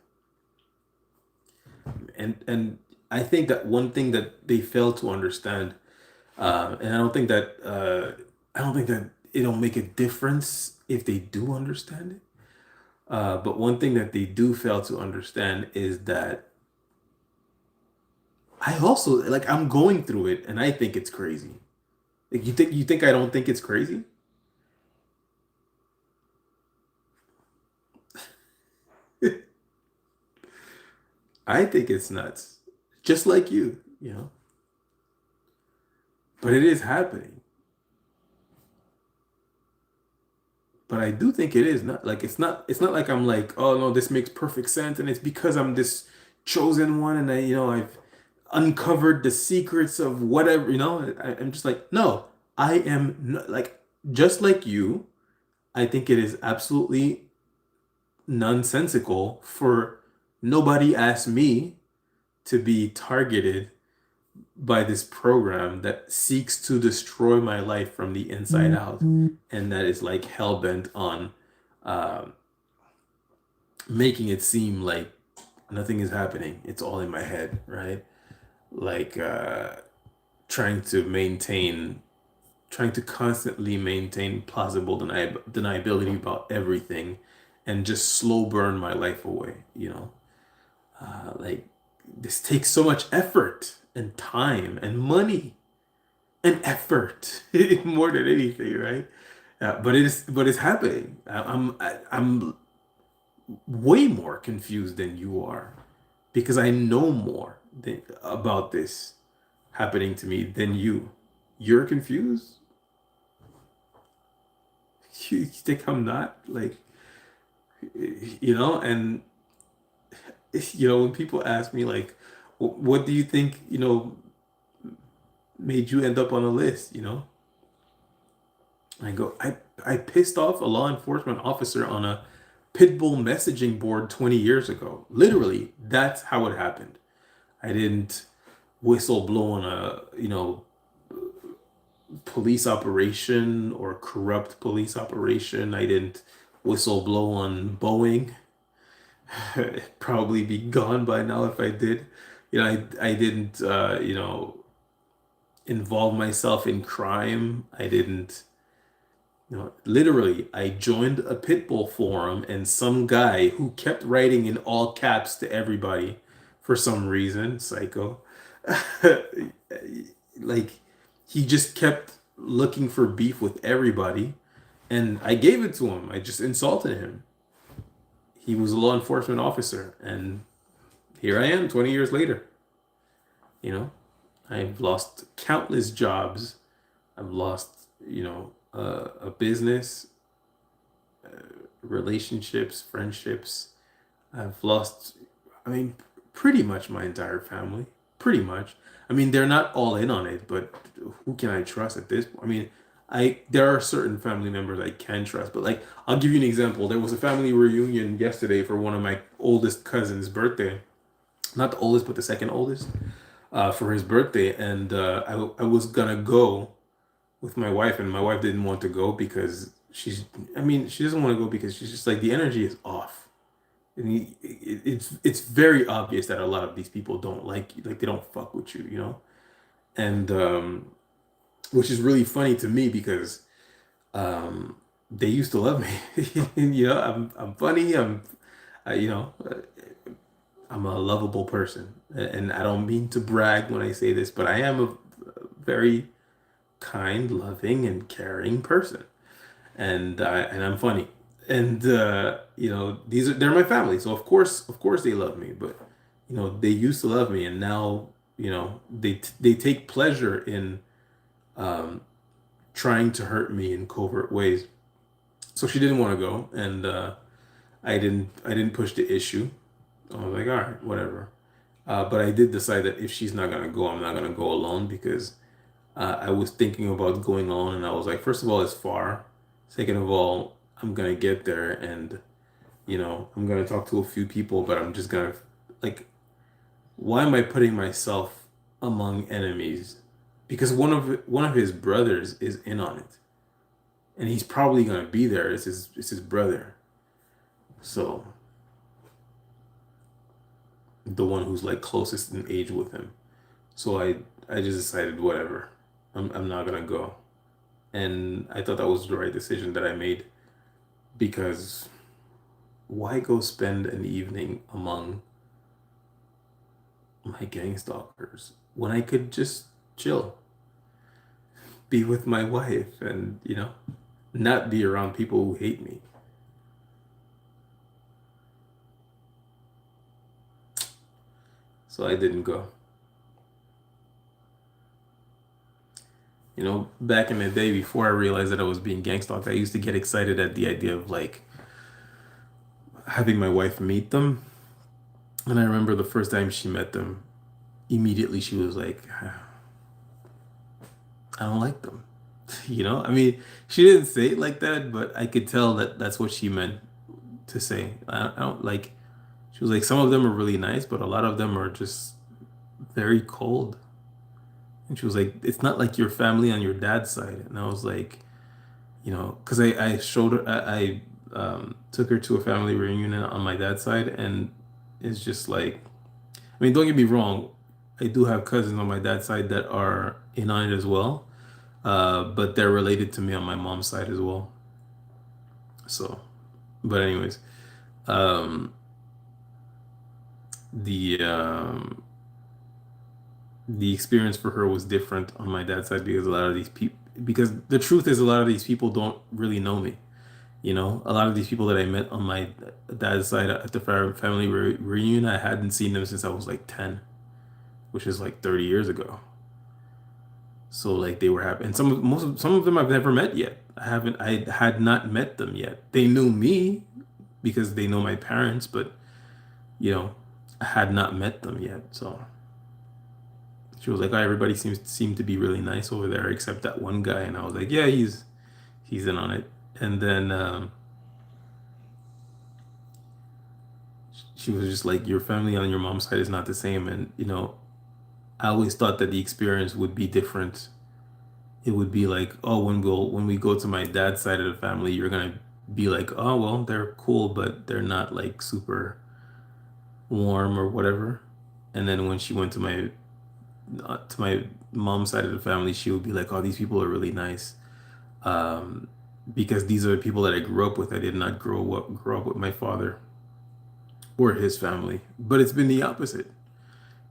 A: And I think that one thing that they fail to understand, and I don't think that it'll make a difference if they do understand it. But one thing that they do fail to understand is that I also like I'm going through it, and I think it's crazy. Like, you think I don't think it's crazy? I think it's nuts, just like you. But it is happening. But I do think it is not like it's not like I'm like, oh no, this makes perfect sense, and it's because I'm this chosen one, and I've uncovered the secrets of whatever. I'm just like, no, I am not, like, just like you. I think it is absolutely nonsensical for nobody asked me to be targeted by this program that seeks to destroy my life from the inside out, and that is like hell bent on uh, making it seem like nothing is happening. It's all in my head, right? Like, trying to maintain, trying to constantly maintain plausible deniability about everything, and just slow burn my life away. Like, this takes so much effort and time and money and effort more than anything, right? But it's happening. I'm way more confused than you are, because I know more about this happening to me than you. You're confused. You think I'm not, like, and when people ask me like, what do you think made you end up on a list? I go, I pissed off a law enforcement officer on a Pitbull messaging board 20 years ago. Literally, that's how it happened. I didn't whistle blow on a, police operation or corrupt police operation. I didn't whistle blow on Boeing. Probably be gone by now if I did. I didn't, involve myself in crime. I didn't. Literally, I joined a Pitbull forum, and some guy who kept writing in all caps to everybody for some reason, psycho, like, he just kept looking for beef with everybody, and I gave it to him. I just insulted him. He was a law enforcement officer, and here I am 20 years later. You know, I've lost countless jobs. I've lost, a business, relationships, friendships. I've lost, I mean, pretty much my entire family. Pretty much. I mean, they're not all in on it, but who can I trust at this point? I mean, there are certain family members I can trust, but like I'll give you an example. There was a family reunion yesterday for one of my oldest cousin's birthday. Not the oldest, but the second oldest, for his birthday, and I was gonna go with my wife, and my wife didn't want to go because I mean, she doesn't want to go because she's just like the energy is off. And it's very obvious that a lot of these people don't like you, like they don't fuck with you, and which is really funny to me because they used to love me. I'm funny. I, you know, uh, I'm a lovable person, and I don't mean to brag when I say this, but I am a very kind, loving, and caring person, and I'm funny, and they're my family, so of course they love me, but they used to love me, and now they take pleasure in um, trying to hurt me in covert ways. So she didn't want to go, and I didn't push the issue. I was like, all right, whatever. But I did decide that if she's not gonna go, I'm not gonna go alone because I was thinking about going alone, and I was like, first of all, it's far. Second of all, I'm gonna get there, and I'm gonna talk to a few people, but I'm just gonna like, why am I putting myself among enemies? Because one of his brothers is in on it, and he's probably gonna be there. It's his brother, so the one who's like closest in age with him. So I just decided whatever. I'm not gonna go. And I thought that was the right decision that I made because why go spend an evening among my gang stalkers when I could just chill, be with my wife, and not be around people who hate me. So I didn't go. Back in the day before I realized that I was being gang stalked, I used to get excited at the idea of like having my wife meet them. And I remember the first time she met them, immediately she was like, I don't like them. I mean, she didn't say it like that, but I could tell that that's what she meant to say. I don't like, she was like, some of them are really nice, but a lot of them are just very cold. And she was like, it's not like your family on your dad's side. And I was like, because I showed her, I took her to a family reunion on my dad's side, and it's just like, I mean, don't get me wrong, I do have cousins on my dad's side that are in on it as well, but they're related to me on my mom's side as well. So, but anyways, um, the the experience for her was different on my dad's side because a lot of these people, because the truth is a lot of these people don't really know me. A lot of these people that I met on my dad's side at the family reunion, I hadn't seen them since I was like 10, which is like 30 years ago. So like they were happy, and some of them I've never met yet. I had not met them yet. They knew me because they know my parents, but you know, I had not met them yet. So she was like, "Oh, everybody seemed to be really nice over there except that one guy," and I was like, "Yeah, he's in on it." And then she was just like, "Your family on your mom's side is not the same," and I always thought that the experience would be different. It would be like, oh, when we go to my dad's side of the family, you're gonna be like, oh well, they're cool, but they're not like super warm or whatever. And then when she went to my mom's side of the family, she would be like, oh, these people are really nice. Um, because these are the people that I grew up with. I did not grow up with my father or his family. But it's been the opposite.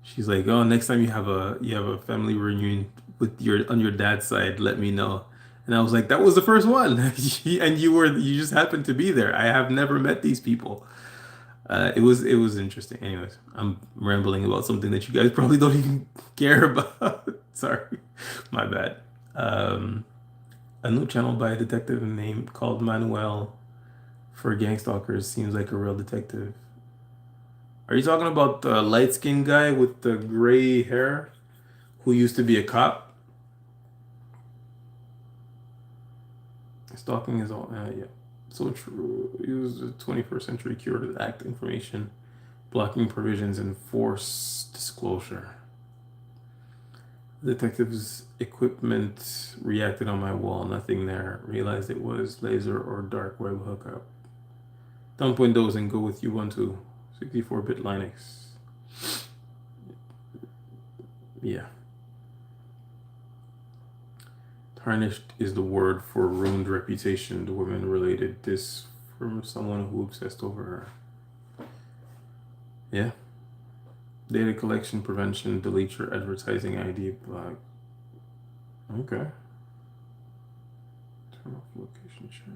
A: She's like, oh, next time you have a family reunion with your on your dad's side, let me know. And I was like, that was the first one. And you just happened to be there. I have never met these people. It was interesting. Anyways, I'm rambling about something that you guys probably don't even care about. Sorry, my bad. Um, a new channel by a detective named called Manuel for gang stalkers seems like a real detective. Are you talking about the light-skinned guy with the gray hair who used to be a cop? Stalking is all, yeah. So true. Use the 21st century curative act information, blocking provisions, and force disclosure. The detective's equipment reacted on my wall. Nothing there. Realized it was laser or dark web hookup. Dump Windows and go with Ubuntu 64-bit Linux. Yeah. Tarnished is the word for ruined reputation. The woman related this from someone who obsessed over her. Yeah. Data collection prevention. Delete your advertising ID block. Okay. Turn off location share.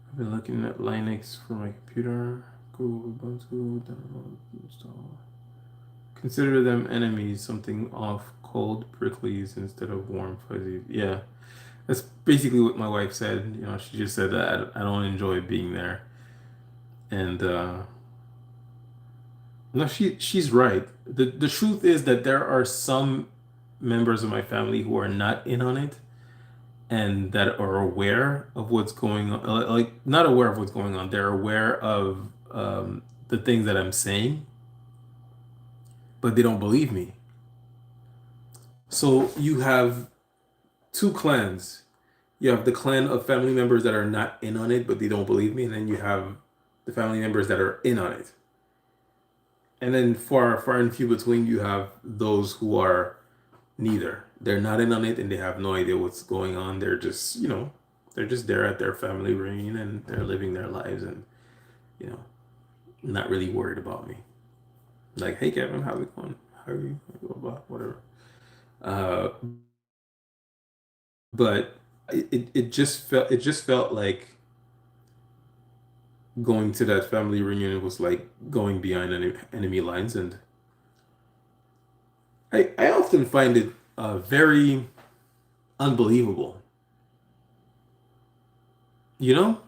A: I've been looking at Linux for my computer. Google Ubuntu. Download, install. Consider them enemies. Something off, cold pricklies instead of warm fuzzies. Yeah. That's basically what my wife said. You know, she just said that I don't enjoy being there. And no, she's right. The truth is that there are some members of my family who are not in on it and that are aware of what's going on. Like not aware of what's going on. They're aware of the things that I'm saying, but they don't believe me. So you have two clans. You have the clan of family members that are not in on it, but they don't believe me, and then you have the family members that are in on it. And then far and few between, you have those who are neither. They're not in on it, and they have no idea what's going on. They're just, they're just there at their family reunion, and they're living their lives, and you know, not really worried about me. Like, hey Kevin, how's it going? How are you? Blah blah, whatever. Uh, but it just felt like going to that family reunion was like going behind enemy lines, and I often find it very unbelievable. You know,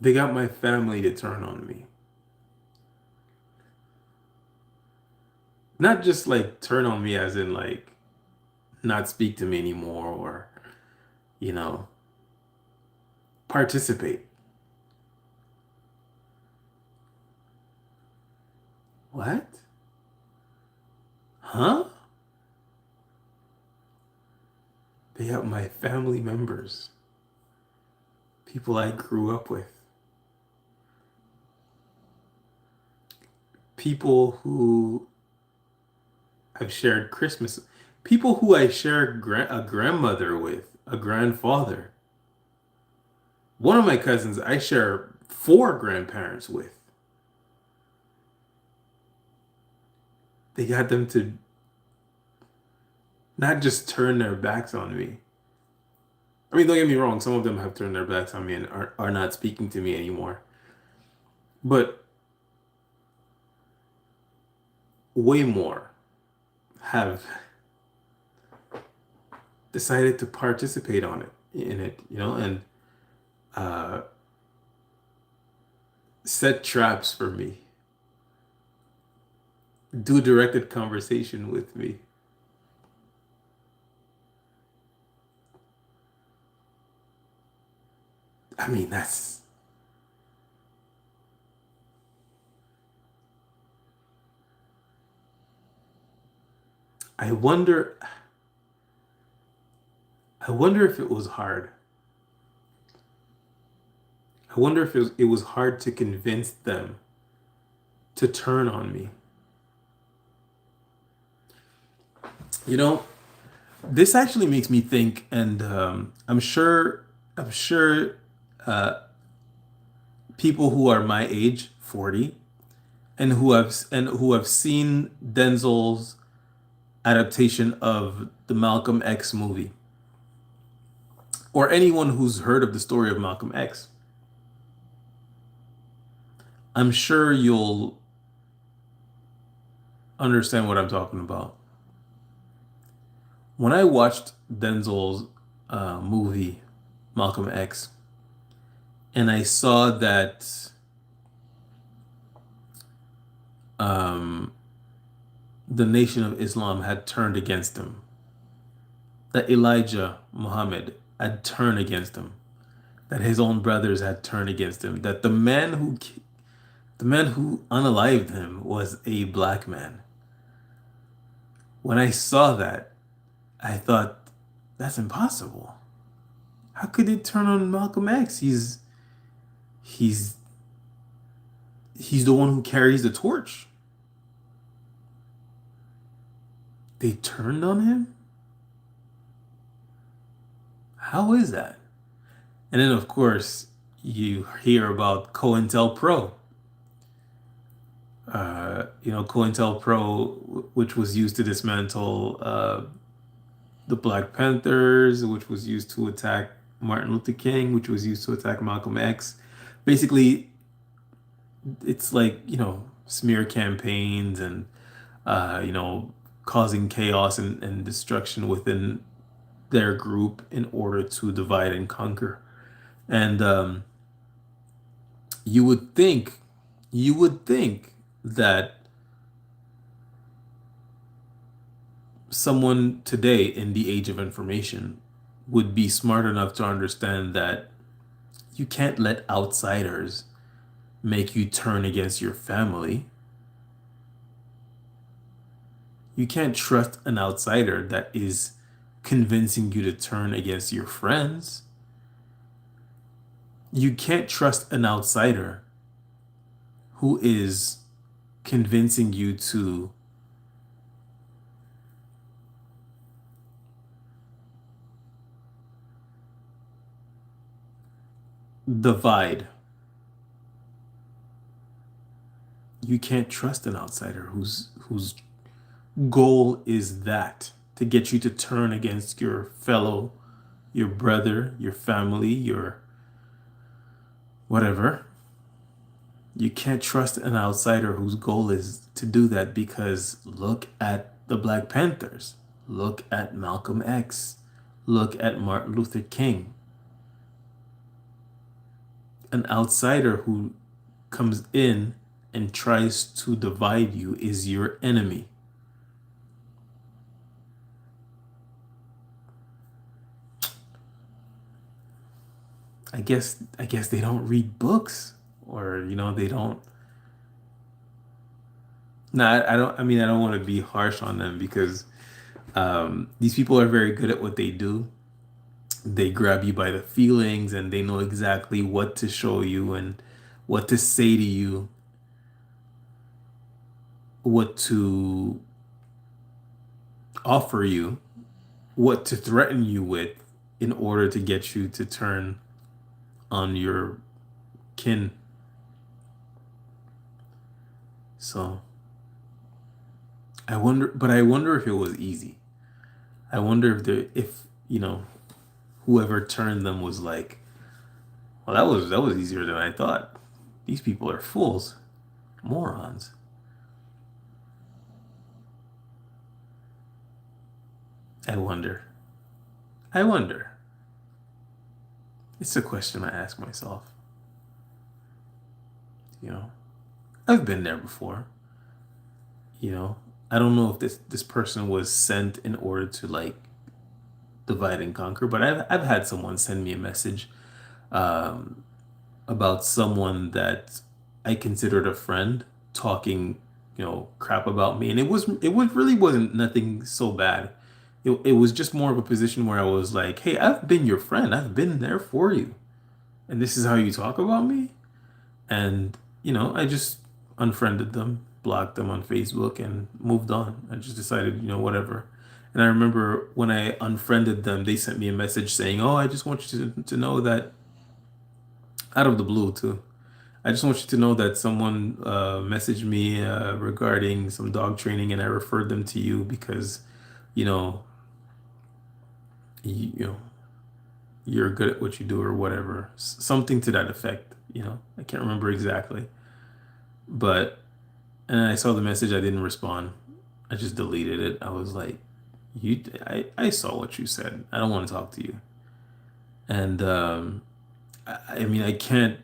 A: they got my family to turn on me, not just like turn on me as in like not speak to me anymore or you know participate. What? Huh? They got my family members, people I grew up with, people who I've shared Christmas, people who I shared a grandmother with, a grandfather. One of my cousins I share four grandparents with. They got them to not just turn their backs on me. I mean, don't get me wrong, some of them have turned their backs on me and are not speaking to me anymore. But way more have decided to participate in it, and uh, set traps for me, do directed conversation with me. I mean, I wonder, I wonder if it was hard. I wonder if it was hard to convince them to turn on me. You know, this actually makes me think, and I'm sure, uh, people who are my age, 40, and who have seen Denzel's. adaptation of the Malcolm X movie, or anyone who's heard of the story of Malcolm X, I'm sure you'll understand what I'm talking about. When I watched Denzel's movie, Malcolm X, and I saw that um, the Nation of Islam had turned against him, that Elijah Muhammad had turned against him, that his own brothers had turned against him, that the man who unalived him was a black man. When I saw that, I thought, that's impossible. How could they turn on Malcolm X? He's he's the one who carries the torch. They turned on him? How is that? And then, of course, you hear about COINTELPRO. COINTELPRO, which was used to dismantle the Black Panthers, which was used to attack Martin Luther King, which was used to attack Malcolm X. Basically, it's like, smear campaigns and, causing chaos and destruction within their group in order to divide and conquer. And you would think, that someone today in the age of information would be smart enough to understand that you can't let outsiders make you turn against your family. You can't trust an outsider that is convincing you to turn against your friends. You can't trust an outsider who is convincing you to divide. You can't trust an outsider whose goal is that to get you to turn against your brother, your family, your whatever. You can't trust an outsider whose goal is to do that, because look at the Black Panthers. Look at Malcolm X. Look at Martin Luther King. An outsider who comes in and tries to divide you is your enemy. I guess they don't read books, or they don't. No, I don't. I mean, I don't want to be harsh on them, because these people are very good at what they do. They grab you by the feelings, and they know exactly what to show you and what to say to you, what to offer you, what to threaten you with, in order to get you to turn on your kin. So I wonder if it was easy. I wonder if whoever turned them was like, well, that was easier than I thought. These people are fools, morons. I wonder. I wonder. It's a question I ask myself. I've been there before. I don't know if this person was sent in order to like divide and conquer, but I've had someone send me a message about someone that I considered a friend talking, crap about me, and it really wasn't nothing so bad. It was just more of a position where I was like, hey, I've been your friend. I've been there for you. And this is how you talk about me? And, I just unfriended them, blocked them on Facebook, and moved on. I just decided, whatever. And I remember when I unfriended them, they sent me a message saying, oh, I just want you to know that, out of the blue too. I just want you to know that someone messaged me regarding some dog training, and I referred them to you because you know, you know, you're good at what you do or whatever. Something to that effect, you know. I can't remember exactly. But and I saw the message, I didn't respond. I just deleted it. I was like, I saw what you said. I don't want to talk to you. And I mean, I can't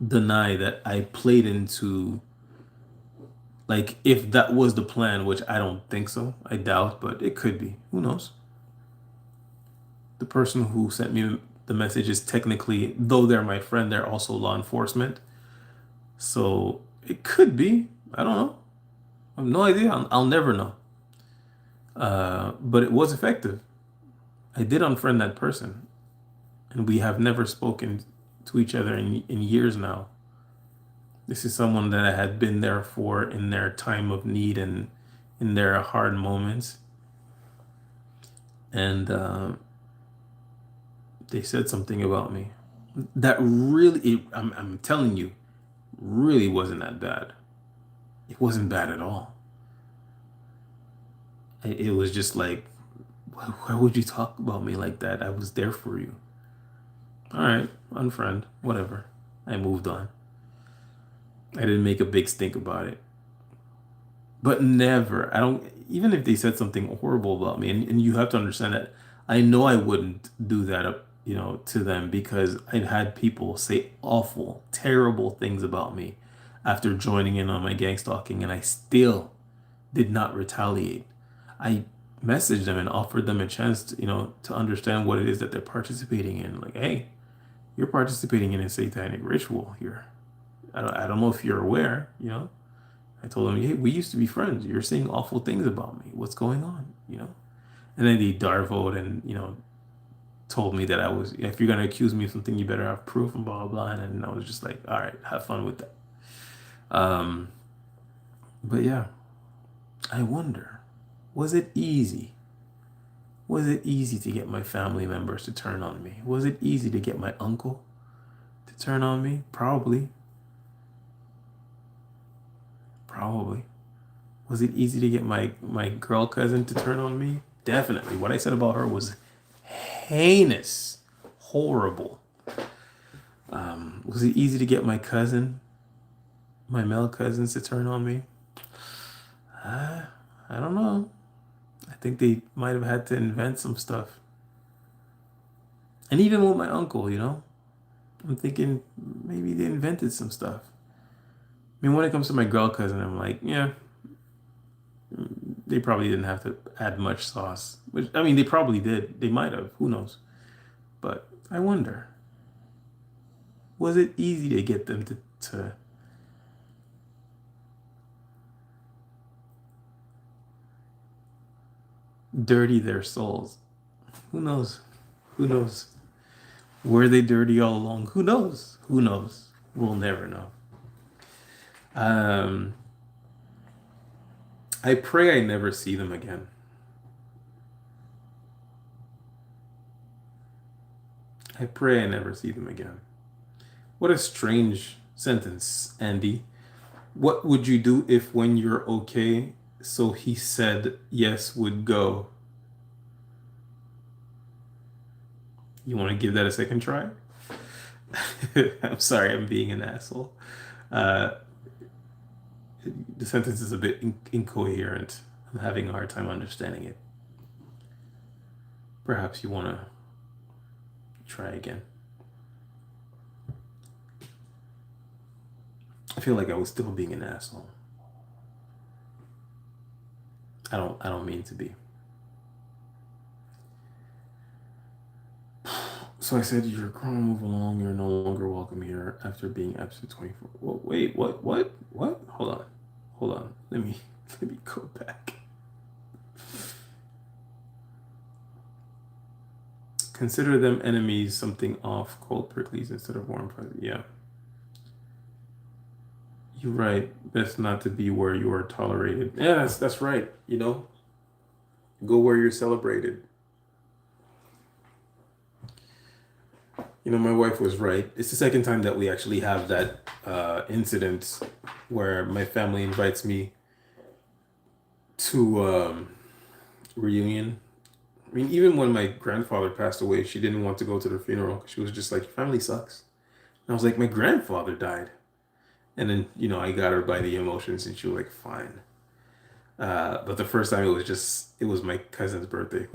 A: deny that I played into, like, if that was the plan, which I don't think so. I doubt, but it could be. Who knows? The person who sent me the message is technically, though they're my friend, they're also law enforcement. So it could be. I don't know. I have no idea. I'll never know. But it was effective. I did unfriend that person, and we have never spoken to each other in years now. This is someone that I had been there for in their time of need and in their hard moments. And they said something about me that really, I'm telling you, really wasn't that bad. It wasn't bad at all. It was just like, why would you talk about me like that? I was there for you. All right, unfriend, whatever. I moved on. I didn't make a big stink about it. But never, I don't, even if they said something horrible about me, and you have to understand that I know I wouldn't do that, to them because I've had people say awful, terrible things about me after joining in on my gang stalking, and I still did not retaliate. I messaged them and offered them a chance to understand what it is that they're participating in. Like, hey, you're participating in a satanic ritual here. I don't know if you're aware. I told them, hey, we used to be friends. You're saying awful things about me. What's going on? And then they darvoed and told me that if you're going to accuse me of something, you better have proof and blah, blah, blah. And I was just like, all right, have fun with that. But yeah, I wonder, was it easy? Was it easy to get my family members to turn on me? Was it easy to get my uncle to turn on me? Probably. Probably. Was it easy to get my girl cousin to turn on me? Definitely. What I said about her was heinous, horrible. Was it easy to get my male cousins to turn on me? I don't know. I think they might have had to invent some stuff. And even with my uncle, I'm thinking maybe they invented some stuff. I mean, when it comes to my girl cousin, I'm like, yeah, they probably didn't have to add much sauce. Which, I mean, they probably did. They might have. Who knows? But I wonder, was it easy to get them to dirty their souls? Who knows? Who knows? Were they dirty all along? Who knows? Who knows? We'll never know. I pray I never see them again. I pray I never see them again. What a strange sentence, Andy. What would you do if when you're okay, so he said yes would go? You want to give that a second try? I'm sorry, I'm being an asshole. Uh, the sentence is a bit incoherent. I'm having a hard time understanding it. Perhaps you want to try again. I feel like I was still being an asshole. I don't mean to be. So I said, you're grown, move along. You're no longer welcome here after being absent 24. Well, wait, what? Hold on. Let me go back. Consider them enemies, something off, cold pricklies instead of warm fuzzy. Yeah. You're right. Best not to be where you are tolerated. Yeah, that's right. Go where you're celebrated. My wife was right. It's the second time that we actually have that incident where my family invites me to reunion. I mean, even when my grandfather passed away, she didn't want to go to the funeral because she was just like, "Your family sucks." And I was like, "My grandfather died." And then, I got her by the emotions and she was like, "Fine." But the first time it was my cousin's birthday,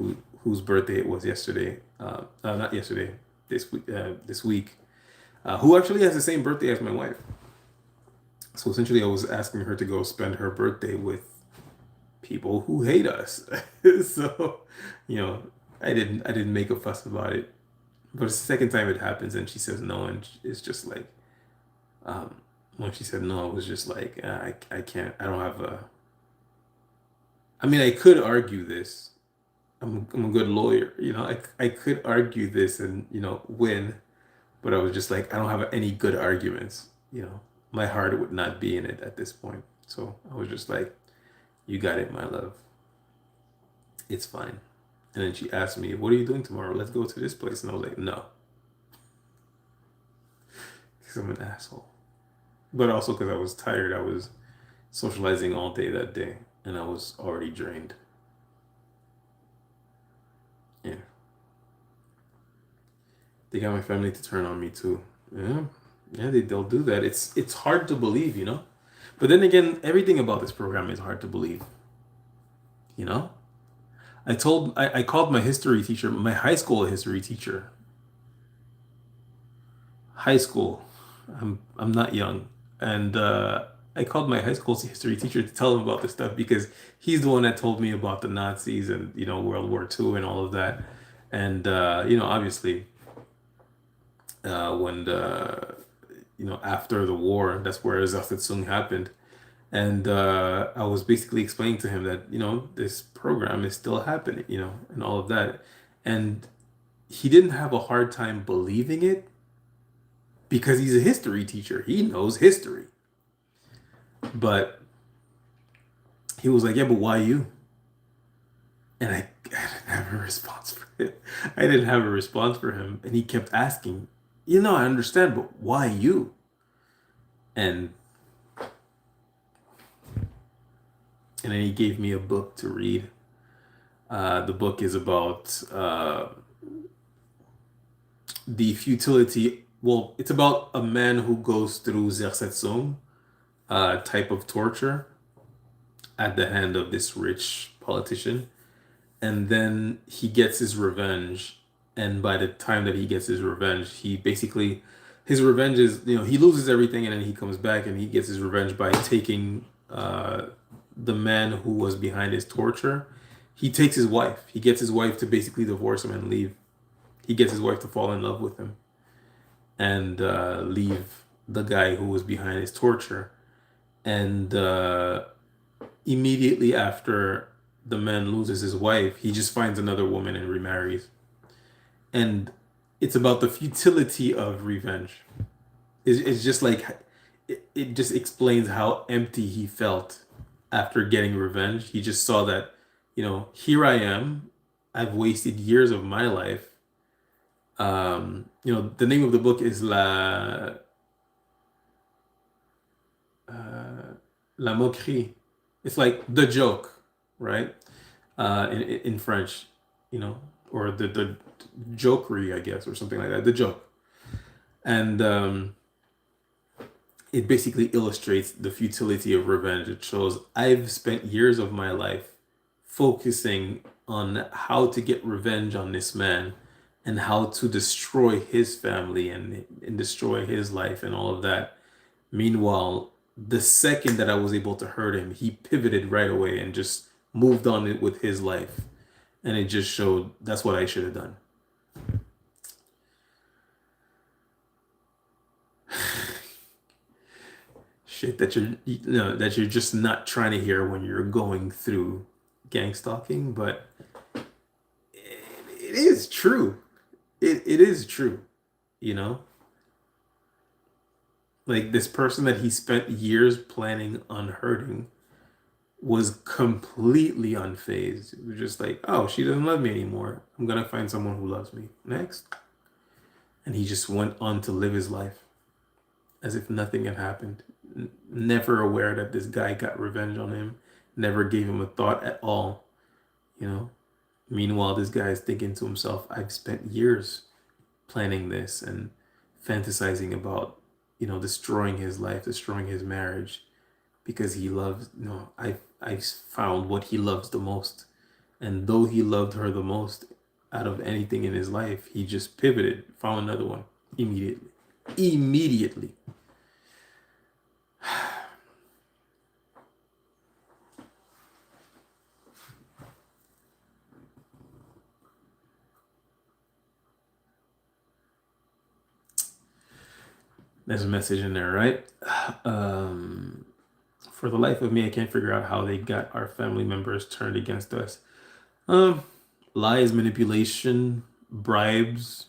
A: whose birthday it was yesterday. Not yesterday, this week, who actually has the same birthday as my wife. So essentially, I was asking her to go spend her birthday with people who hate us. So, you know, I didn't make a fuss about it. But it's the second time it happens, and she says no, and it's just like, um, when she said no, it was just like, I can't, I don't have a. I mean, I could argue this. I'm a good lawyer, I could argue this and win, but I was just like, I don't have any good arguments. My heart would not be in it at this point. So I was just like, you got it, my love. It's fine. And then she asked me, what are you doing tomorrow? Let's go to this place. And I was like, no, because I'm an asshole. But also because I was tired. I was socializing all day that day and I was already drained. Yeah. They got my family to turn on me too. Yeah. Yeah, they'll do that. It's hard to believe, But then again, everything about this program is hard to believe, you know? I called my history teacher, my high school history teacher. High school. I'm not young. And I called my high school history teacher to tell him about this stuff because he's the one that told me about the Nazis and, World War II and all of that. And obviously, when after the war, that's where Zasetzung happened. And I was basically explaining to him that, this program is still happening, and all of that. And he didn't have a hard time believing it because he's a history teacher. He knows history. But he was like, yeah, but why you? And I didn't have a response for him. I didn't have a response for him. And he kept asking, I understand, but why you? And then he gave me a book to read. The book is about the futility. Well, it's about a man who goes through Zersetzung type of torture at the hand of this rich politician. And then he gets his revenge. And by the time that he gets his revenge, his revenge is, he loses everything and then he comes back and he gets his revenge by taking the man who was behind his torture. He takes his wife. He gets his wife to basically divorce him and leave. He gets his wife to fall in love with him and leave the guy who was behind his torture. And immediately after the man loses his wife, he just finds another woman and remarries. And it's about the futility of revenge. It's just like, it just explains how empty he felt after getting revenge. He just saw that, here I am. I've wasted years of my life. The name of the book is La Moquerie. It's like the joke, right? In French, or the jokery, I guess, or something like that. The joke. And it basically illustrates the futility of revenge. It shows I've spent years of my life focusing on how to get revenge on this man and how to destroy his family and destroy his life and all of that. Meanwhile, the second that I was able to hurt him, he pivoted right away and just moved on it with his life. And it just showed that's what I should have done. Shit that you're just not trying to hear when you're going through gang stalking, but it is true. It is true, Like this person that he spent years planning on hurting was completely unfazed. It was just like, oh, she doesn't love me anymore. I'm gonna find someone who loves me. Next. And he just went on to live his life as if nothing had happened. Never aware that this guy got revenge on him. Never gave him a thought at all. you know. Meanwhile, this guy is thinking to himself, I've spent years planning this and fantasizing about, destroying his life, destroying his marriage because he loves, I found what he loves the most. And though he loved her the most out of anything in his life, he just pivoted, found another one immediately. Immediately. There's a message in there, right? For the life of me, I can't figure out how they got our family members turned against us. Um, Lies, manipulation, bribes,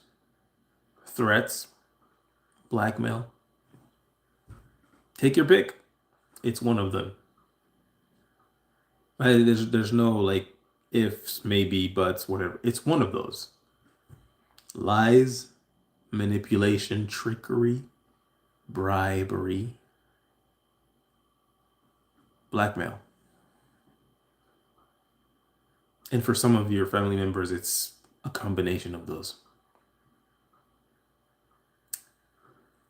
A: threats, blackmail. Take your pick. It's one of them. There's no like ifs, maybe, buts, whatever. It's one of those. Lies, manipulation, trickery, bribery, blackmail. And for some of your family members, it's a combination of those.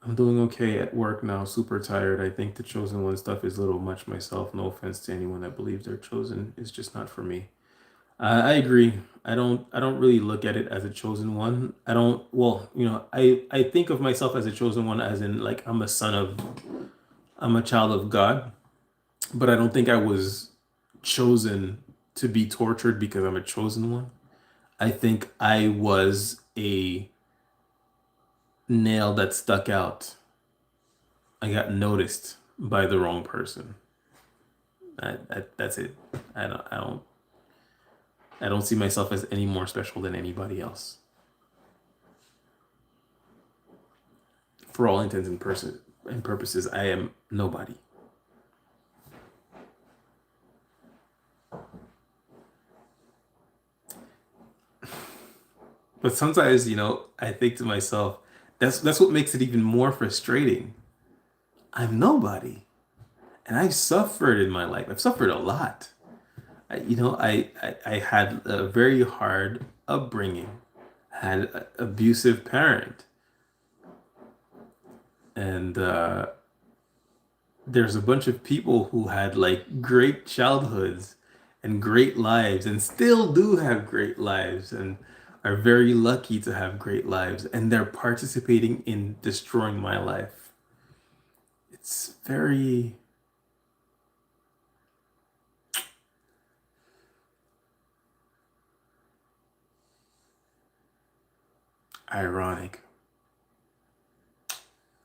A: I'm doing okay at work now, super tired. I think the chosen one stuff is a little much myself. No offense to anyone that believes they're chosen. It's just not for me. I agree. I don't really look at it as a chosen one. I don't, well, I think of myself as a chosen one as in like I'm a child of God, but I don't think I was chosen to be tortured because I'm a chosen one. I think I was a nail that stuck out. I got noticed by the wrong person. That's it. I don't see myself as any more special than anybody else. For all intents and purposes, I am nobody. But sometimes, I think to myself, that's what makes it even more frustrating. I'm nobody. And I've suffered in my life. I've suffered a lot. I had a very hard upbringing, had an abusive parent, and there's a bunch of people who had like great childhoods and great lives, and still do have great lives, and are very lucky to have great lives, and they're participating in destroying my life. It's very ironic.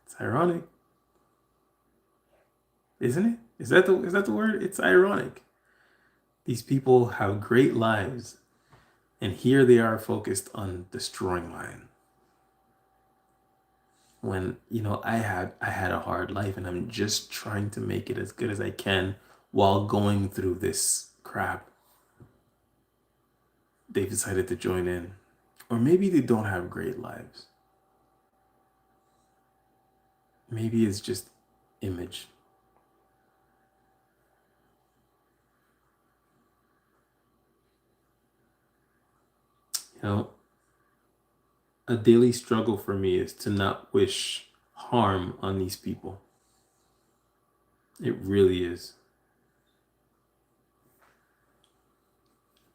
A: It's ironic, isn't it? Is that the word? It's ironic. These people have great lives, and here they are focused on destroying mine. When, I had a hard life and I'm just trying to make it as good as I can while going through this crap. They've decided to join in. Or maybe they don't have great lives. Maybe it's just image. You know, a daily struggle for me is to not wish harm on these people. It really is.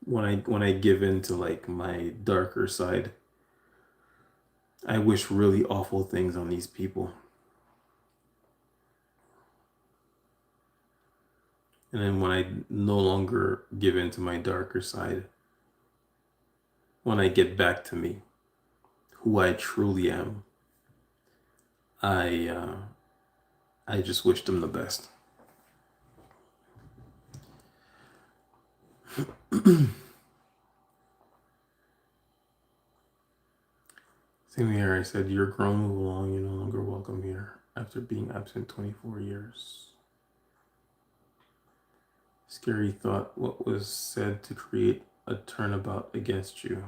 A: When I give in to like my darker side, I wish really awful things on these people. And then when I no longer give in to my darker side, when I get back to me, who I truly am, I uh, I just wish them the best. Same here. I said, "You're grown, move along. You're no longer welcome here." After being absent 24 years. Scary thought. What was said to create a turnabout against you?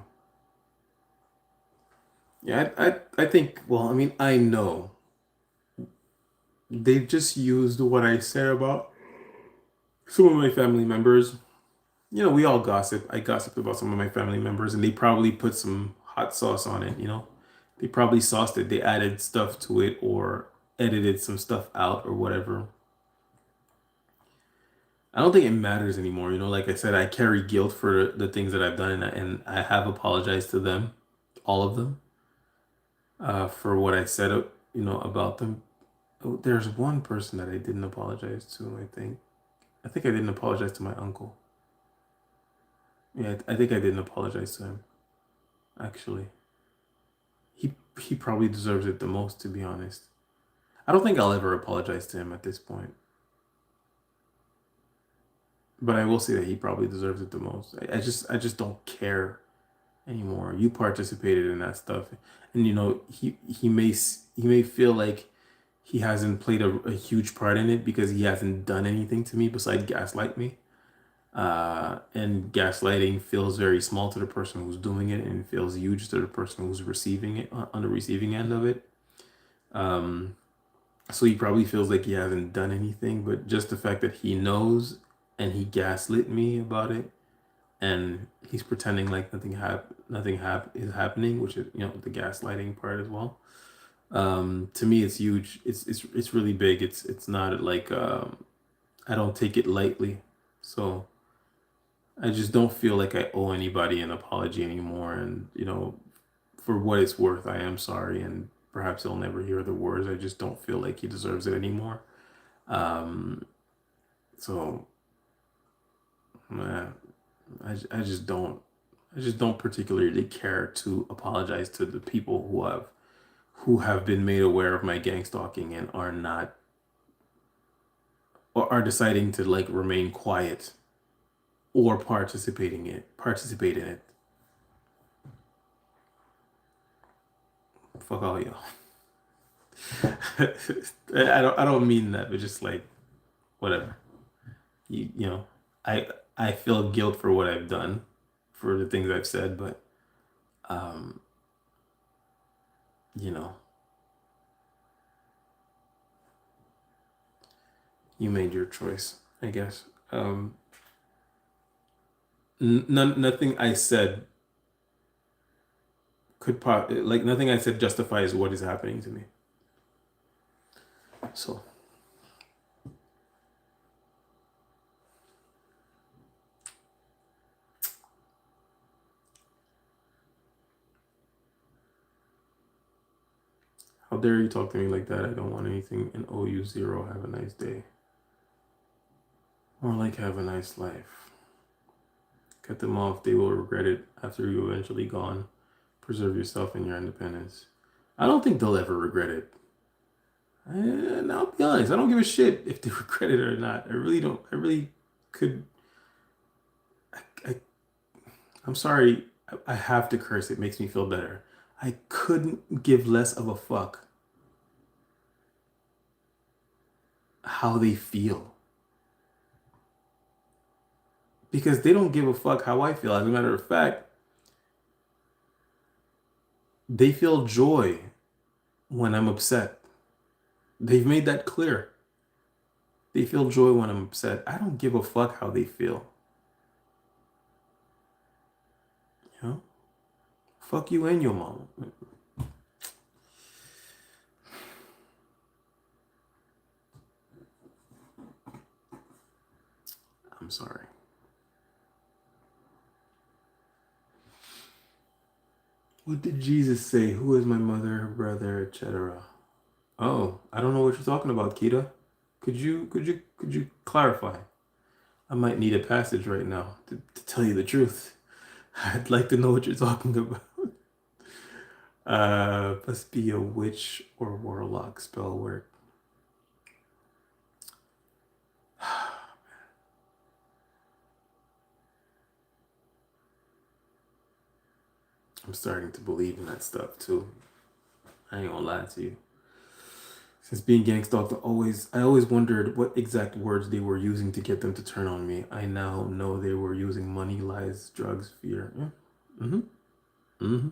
A: Yeah, I think. Well, I mean, I know they've just used what I said about some of my family members You know, we all gossip. I gossiped about some of my family members, and they probably put some hot sauce on it. You know, they probably sauced it. They added stuff to it or edited some stuff out or whatever. I don't think it matters anymore. You know, like I said, I carry guilt for the things that I've done, and I have apologized to them, all of them, for what I said, you know, about them. Oh, there's one person that I didn't apologize to, I think. I think I didn't apologize to my uncle. Yeah, I think I didn't apologize to him, actually. He probably deserves it the most, to be honest. I don't think I'll ever apologize to him at this point. But I will say that he probably deserves it the most. I just don't care anymore. You participated in that stuff, and you know he may feel like he hasn't played a huge part in it because he hasn't done anything to me besides gaslight me. And gaslighting feels very small to the person who's doing it, and feels huge to the person who's receiving it on the receiving end of it. Um, so he probably feels like he hasn't done anything, but just the fact that he knows and he gaslit me about it, and he's pretending like nothing is happening, which is, you know, the gaslighting part as well. To me, it's huge. It's really big. It's not like I don't take it lightly. So I just don't feel like I owe anybody an apology anymore. And you know, for what it's worth, I am sorry, and perhaps he'll never hear the words. I just don't feel like he deserves it anymore. Um, so man, I just don't. I just don't particularly care to apologize to the people who have been made aware of my gang stalking and are not, or are deciding to like remain quiet or participate in it. Fuck all y'all. I don't mean that, but just like whatever. You know, I feel guilt for what I've done, for the things I've said, but um, you know, you made your choice, I guess. Nothing I said like nothing I said justifies what is happening to me. So how dare you talk to me like that? I don't want anything and owe you zero. Have a nice day. More like have a nice life. Cut them off. They will regret it after you're eventually gone. Preserve yourself and your independence. I don't think they'll ever regret it. And I'll be honest, I don't give a shit if they regret it or not. I really don't. I really could. I, I'm sorry. I have to curse. It makes me feel better. I couldn't give less of a fuck how they feel, because they don't give a fuck how I feel. As a matter of fact, they feel joy when I'm upset. They've made that clear. They feel joy when I'm upset. I don't give a fuck how they feel. You know? Fuck you and your mom. I'm sorry. What did Jesus say? Who is my mother, brother, etc.? Oh, I don't know what you're talking about, Kita. Could you clarify? I might need a passage right now to tell you the truth. I'd like to know what you're talking about. Must be a witch or warlock spell work. I'm starting to believe in that stuff too. I ain't gonna lie to you. Since being gang stalked, I always wondered what exact words they were using to get them to turn on me. I now know they were using money, lies, drugs, fear. Yeah. Mm-hmm. Mm-hmm.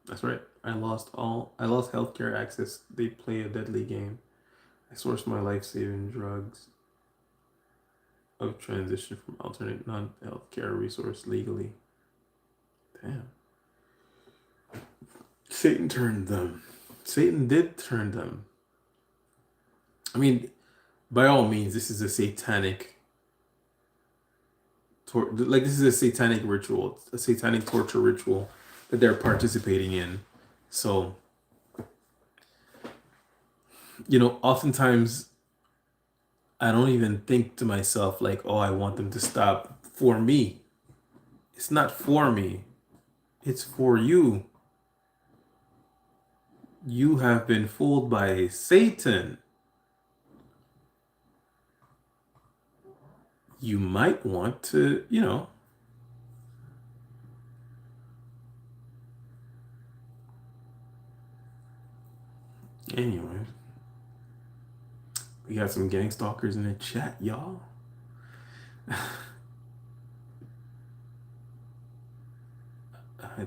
A: That's right. I lost healthcare access. They play a deadly game. I sourced my life saving drugs. of transition from alternate non-healthcare resource legally. Damn. Satan turned them. Satan did turn them. I mean, by all means, this is a satanic this is a satanic ritual, a satanic torture ritual that they're participating in. So, oftentimes I don't even think to myself like, oh, I want them to stop for me. It's not for me. It's for you. You have been fooled by Satan. You might want to, anyway. We got some gang stalkers in the chat, y'all. I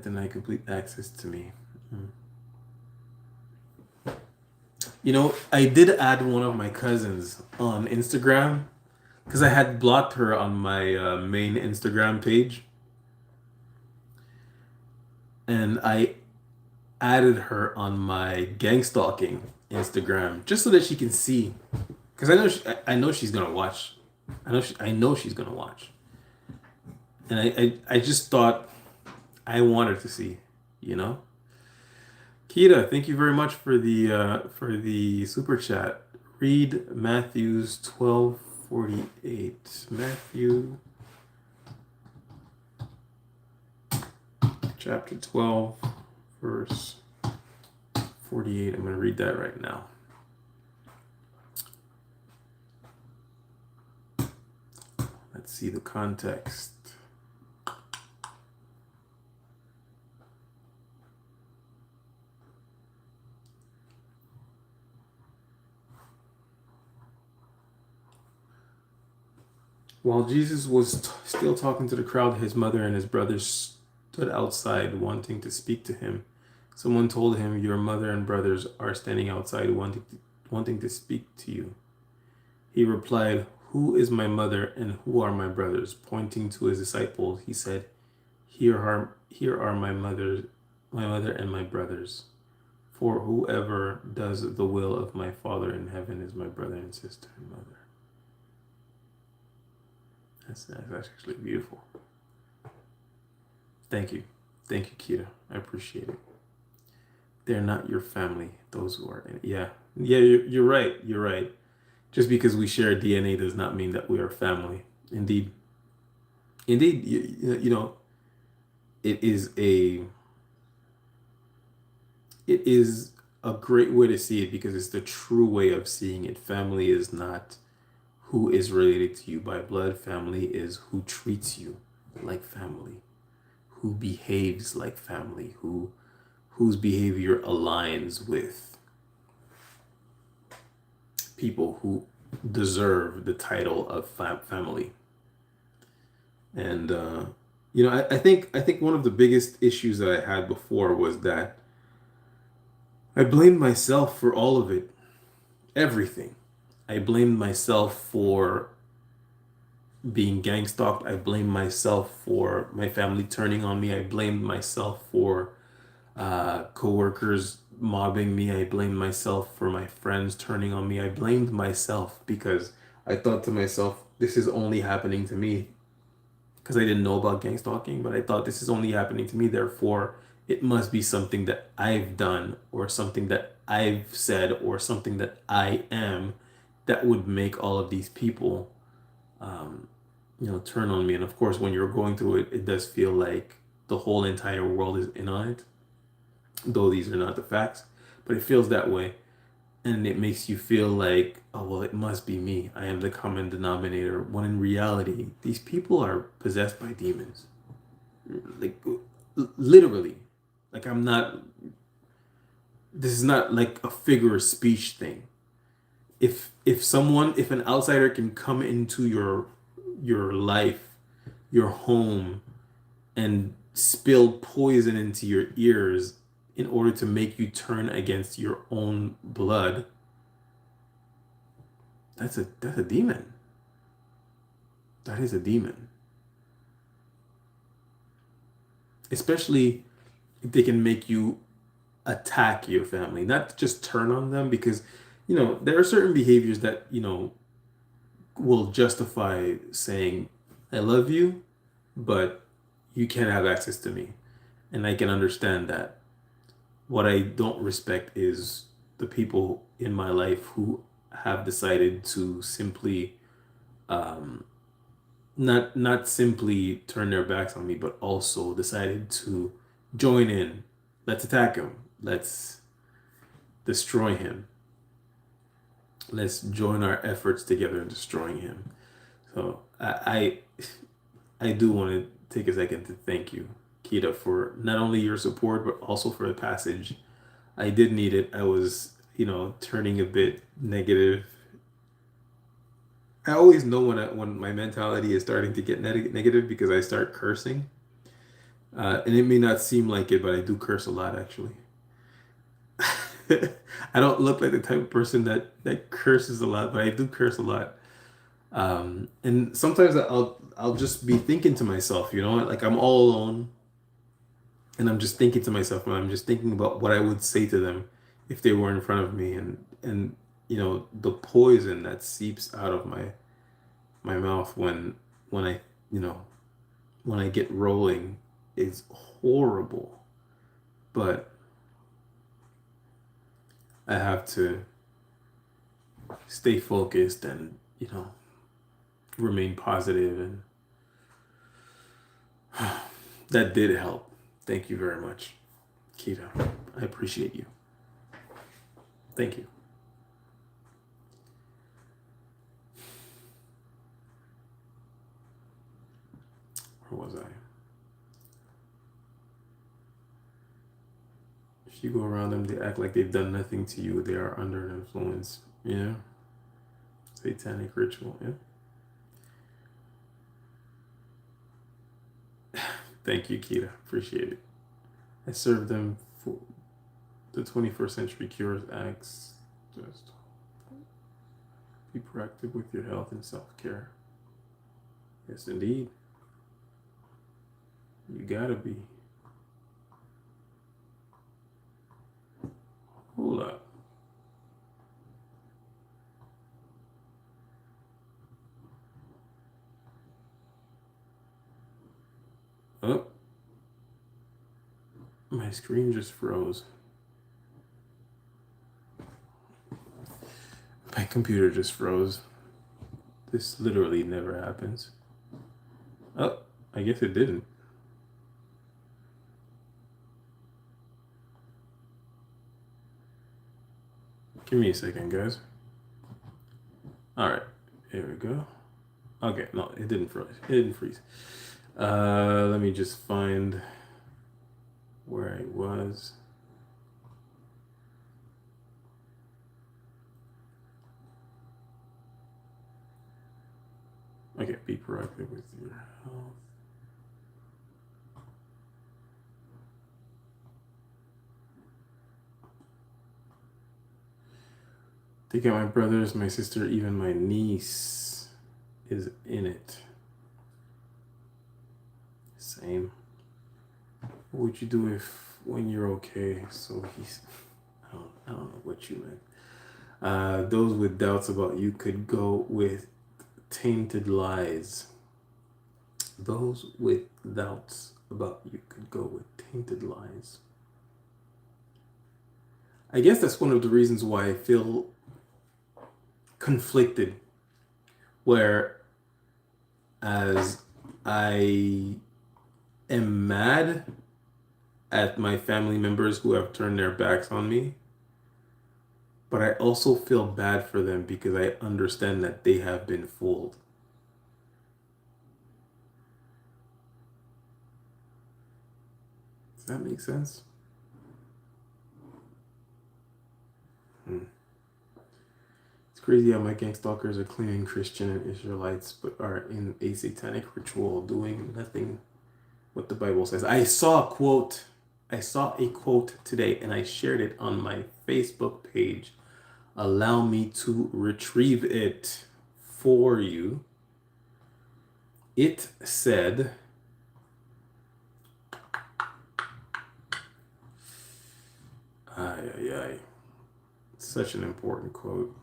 A: deny complete access to me. I did add one of my cousins on Instagram because I had blocked her on my main Instagram page. And I added her on my gang stalking Instagram just so that she can see. Because I know she's going to watch. I know she's going to watch. And I just thought I wanted to see, Kita, thank you very much for the super chat. Read Matthew's 12:48. Matthew chapter 12, verse 48. I'm going to read that right now. Let's see the context. While Jesus was still talking to the crowd, his mother and his brothers stood outside wanting to speak to him. Someone told him, "Your mother and brothers are standing outside wanting to speak to you." He replied, "Who is my mother and who are my brothers?" Pointing to his disciples, he said, Here are my mother and my brothers. For whoever does the will of my Father in heaven is my brother and sister and mother." That's actually beautiful. Thank you, Kita. I appreciate it. They're not your family. Those who are in it. Yeah. You're right. You're right. Just because we share DNA does not mean that we are family. Indeed. It is a great way to see it because it's the true way of seeing it. Family is not who is related to you by blood. Family is who treats you like family, who behaves like family, whose behavior aligns with people who deserve the title of family. And I think one of the biggest issues that I had before was that I blamed myself for all of it, everything. I blamed myself for being gang stalked. I blamed myself for my family turning on me. I blamed myself for coworkers mobbing me. I blamed myself for my friends turning on me. I blamed myself because I thought to myself, this is only happening to me. Because I didn't know about gang stalking, but I thought this is only happening to me. Therefore, it must be something that I've done or something that I've said or something that I am that would make all of these people, turn on me. And of course, when you're going through it, it does feel like the whole entire world is in on it, though these are not the facts, but it feels that way. And it makes you feel like, oh, well, it must be me. I am the common denominator. When in reality, these people are possessed by demons. Like, literally. Like, this is not like a figure of speech thing. If an outsider can come into your life, your home, and spill poison into your ears in order to make you turn against your own blood, that's a demon. that is a demon. Especially if they can make you attack your family, not just turn on them, because, there are certain behaviors that, will justify saying, I love you, but you can't have access to me. And I can understand that. What I don't respect is the people in my life who have decided to simply, um, not simply turn their backs on me, but also decided to join in. Let's attack him. Let's destroy him. Let's join our efforts together in destroying him. So I do want to take a second to thank you, Kita, for not only your support but also for the passage. I did need it. I was, turning a bit negative. I always know when my mentality is starting to get negative because I start cursing. And it may not seem like it, but I do curse a lot actually. I don't look like the type of person that curses a lot, but I do curse a lot. And sometimes I'll just be thinking to myself, like I'm all alone, and I'm just thinking to myself, and I'm just thinking about what I would say to them if they were in front of me, and the poison that seeps out of my mouth when I you know when I get rolling is horrible, but I have to stay focused and remain positive, and that did help. Thank you very much, Kita. I appreciate you. Thank you. Where was I? If you go around them, they act like they've done nothing to you. They are under an influence. Yeah. Satanic ritual. Yeah. Thank you, Kita. Appreciate it. I serve them for the 21st Century Cures Acts. Just be proactive with your health and self-care. Yes, indeed. You gotta be. Hold up. Oh. My screen just froze. My computer just froze. This literally never happens. Oh, I guess it didn't. Give me a second, guys. All right, here we go. Okay, no, it didn't freeze. It didn't freeze. Let me just find where I was. Okay, be proactive with your health. Take out my brothers, my sister, even my niece is in it. Same. What would you do when you're okay? So I don't know what you meant. Those with doubts about you could go with tainted lies. Those with doubts about you could go with tainted lies. I guess that's one of the reasons why I feel conflicted, where as I am mad at my family members who have turned their backs on me, but I also feel bad for them because I understand that they have been fooled. Does that make sense? It's crazy how my gang stalkers are claiming Christian and Israelites, but are in a satanic ritual doing nothing what the Bible says. I saw a quote today, and I shared it on my Facebook page. Allow me to retrieve it for you. It said, ay, ay, ay. Such an important quote.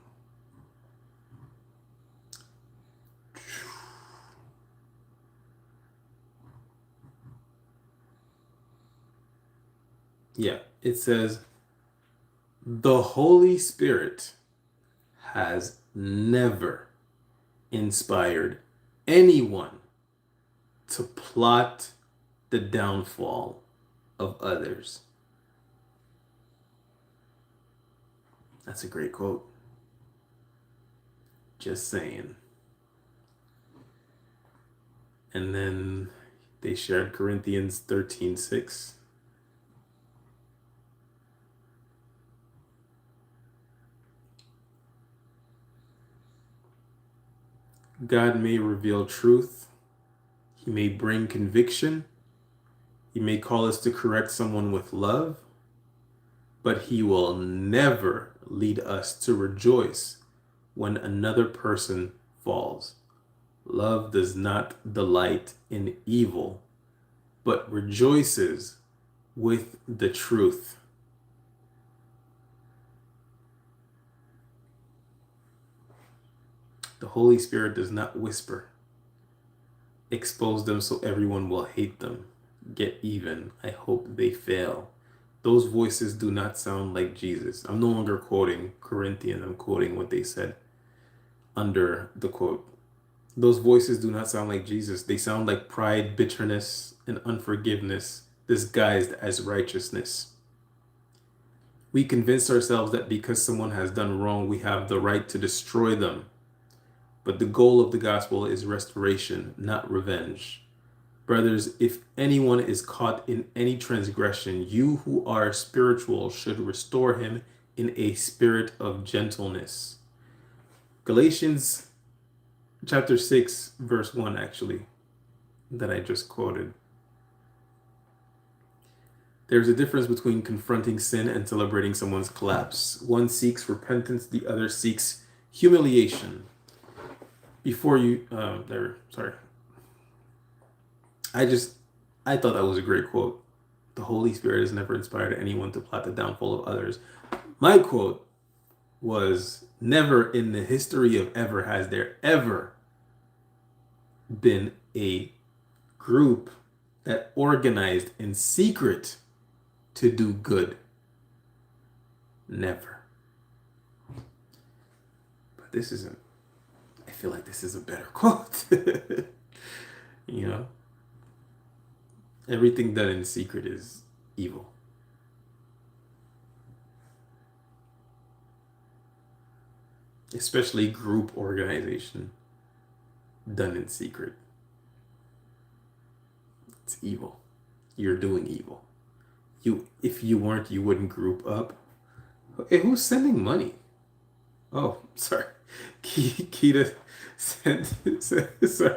A: Yeah, it says, the Holy Spirit has never inspired anyone to plot the downfall of others. That's a great quote. Just saying. And then they shared Corinthians 13:6. God may reveal truth. He may bring conviction. He may call us to correct someone with love. But he will never lead us to rejoice when another person falls. Love does not delight in evil, but rejoices with the truth. The Holy Spirit does not whisper. Expose them so everyone will hate them. Get even. I hope they fail. Those voices do not sound like Jesus. I'm no longer quoting Corinthians. I'm quoting what they said under the quote. Those voices do not sound like Jesus. They sound like pride, bitterness, and unforgiveness disguised as righteousness. We convince ourselves that because someone has done wrong, we have the right to destroy them. But the goal of the gospel is restoration, not revenge. Brothers, if anyone is caught in any transgression, you who are spiritual should restore him in a spirit of gentleness. Galatians chapter 6, verse 1, actually, that I just quoted. There's a difference between confronting sin and celebrating someone's collapse. One seeks repentance, the other seeks humiliation. Before you, sorry. I thought that was a great quote. The Holy Spirit has never inspired anyone to plot the downfall of others. My quote was, never in the history of ever has there ever been a group that organized in secret to do good. Never. But this isn't, I feel like this is a better quote. You know? Everything done in secret is evil. Especially group organization done in secret. It's evil. You're doing evil. If you weren't, you wouldn't group up. Hey, who's sending money? Oh, sorry. Kita sent, sorry.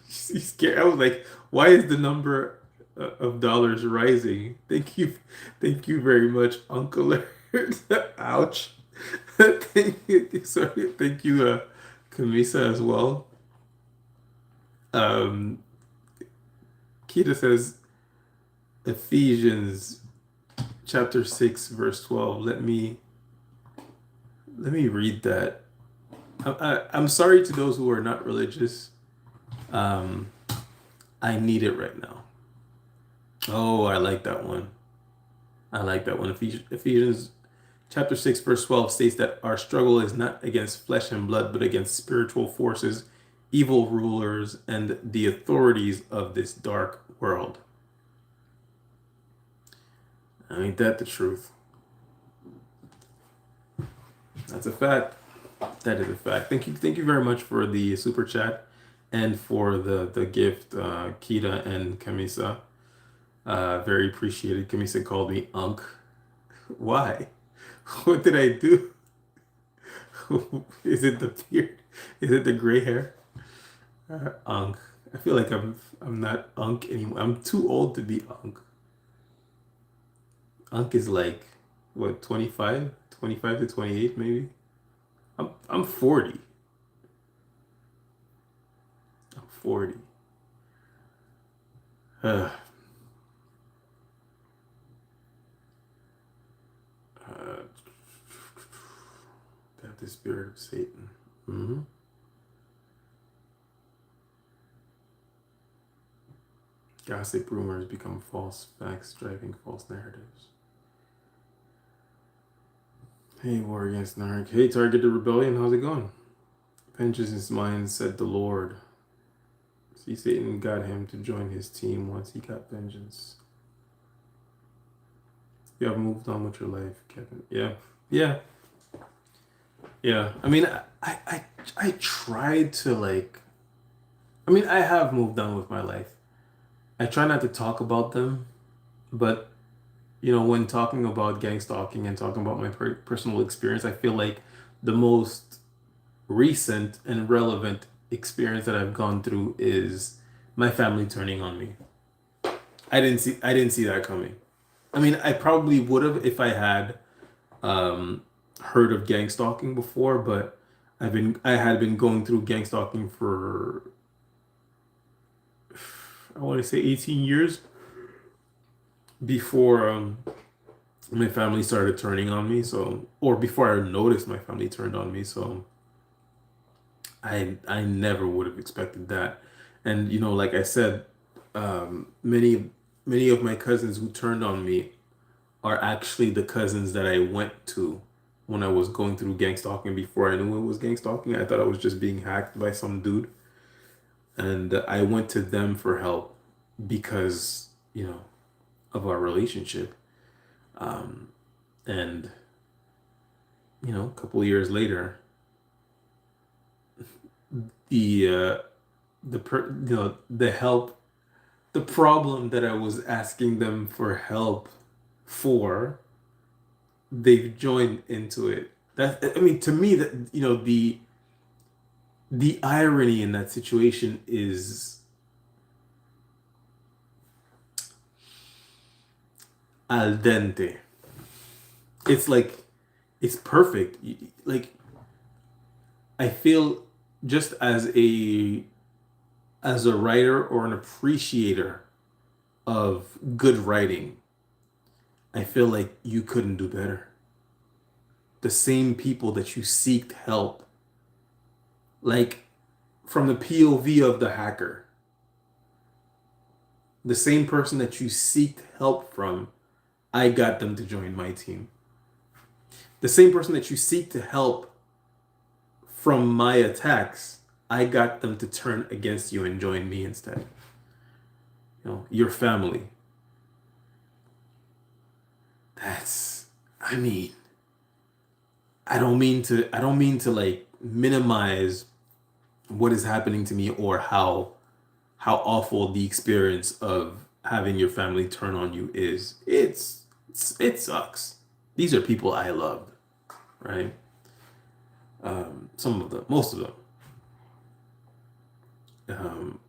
A: She's scared. I was like, why is the number of dollars rising? Thank you very much, Uncle. Ouch. Thank you, sorry. Thank you, Kamisa as well. Um, Kita says Ephesians chapter 6 verse 12. Let me read that. I'm sorry to those who are not religious. I need it right now. Oh, I like that one. I like that one. Ephesians chapter 6 verse 12 states that our struggle is not against flesh and blood, but against spiritual forces, evil rulers, and the authorities of this dark world. Ain't that the truth? That's a fact. That is a fact. Thank you very much for the super chat and for the gift, Kita and Kamisa. Very appreciated. Kamisa called me Unk. Why? What did I do? Is it the beard? Is it the gray hair? Unk. I feel like I'm not Unk anymore. I'm too old to be Unk. Unk is like what, 25? 25 to 28 maybe? I'm 40. I'm 40. Uh, uh, the spirit of Satan. Mm-hmm. Gossip rumors become false facts, driving false narratives. Hey, War Against Narc. Hey, Target the Rebellion. How's it going? Vengeance mind, said the Lord. See, Satan got him to join his team once he got vengeance. You have moved on with your life, Kevin. Yeah. Yeah. Yeah. I mean, I tried to I have moved on with my life. I try not to talk about them, but when talking about gang stalking and talking about my personal experience, I feel like the most recent and relevant experience that I've gone through is my family turning on me. I didn't see that coming. I mean, I probably would have if I had heard of gang stalking before, but I had been going through gang stalking for, I want to say, 18 years before my family started turning on me. So, or before I noticed my family turned on me. So I never would have expected that. And like I said, many of my cousins who turned on me are actually the cousins that I went to when I was going through gang stalking. Before I knew it was gang stalking, I thought I was just being hacked by some dude, and I went to them for help because of our relationship. And a couple of years later, the the help, the problem that I was asking them for help for, they've joined into it. That, I mean, to me, that the irony in that situation is al dente. It's like, it's perfect. Like, I feel, just as a writer or an appreciator of good writing, I feel like you couldn't do better. The same people that you seeked help, like from the POV of the hacker, the same person that you seeked help from, I got them to join my team. The same person that you seek to help from my attacks, I got them to turn against you and join me instead. Your family. I mean, I don't mean to like minimize what is happening to me, or how awful the experience of having your family turn on you is. It sucks. These are people I loved, right? Some of them, most of them. Um,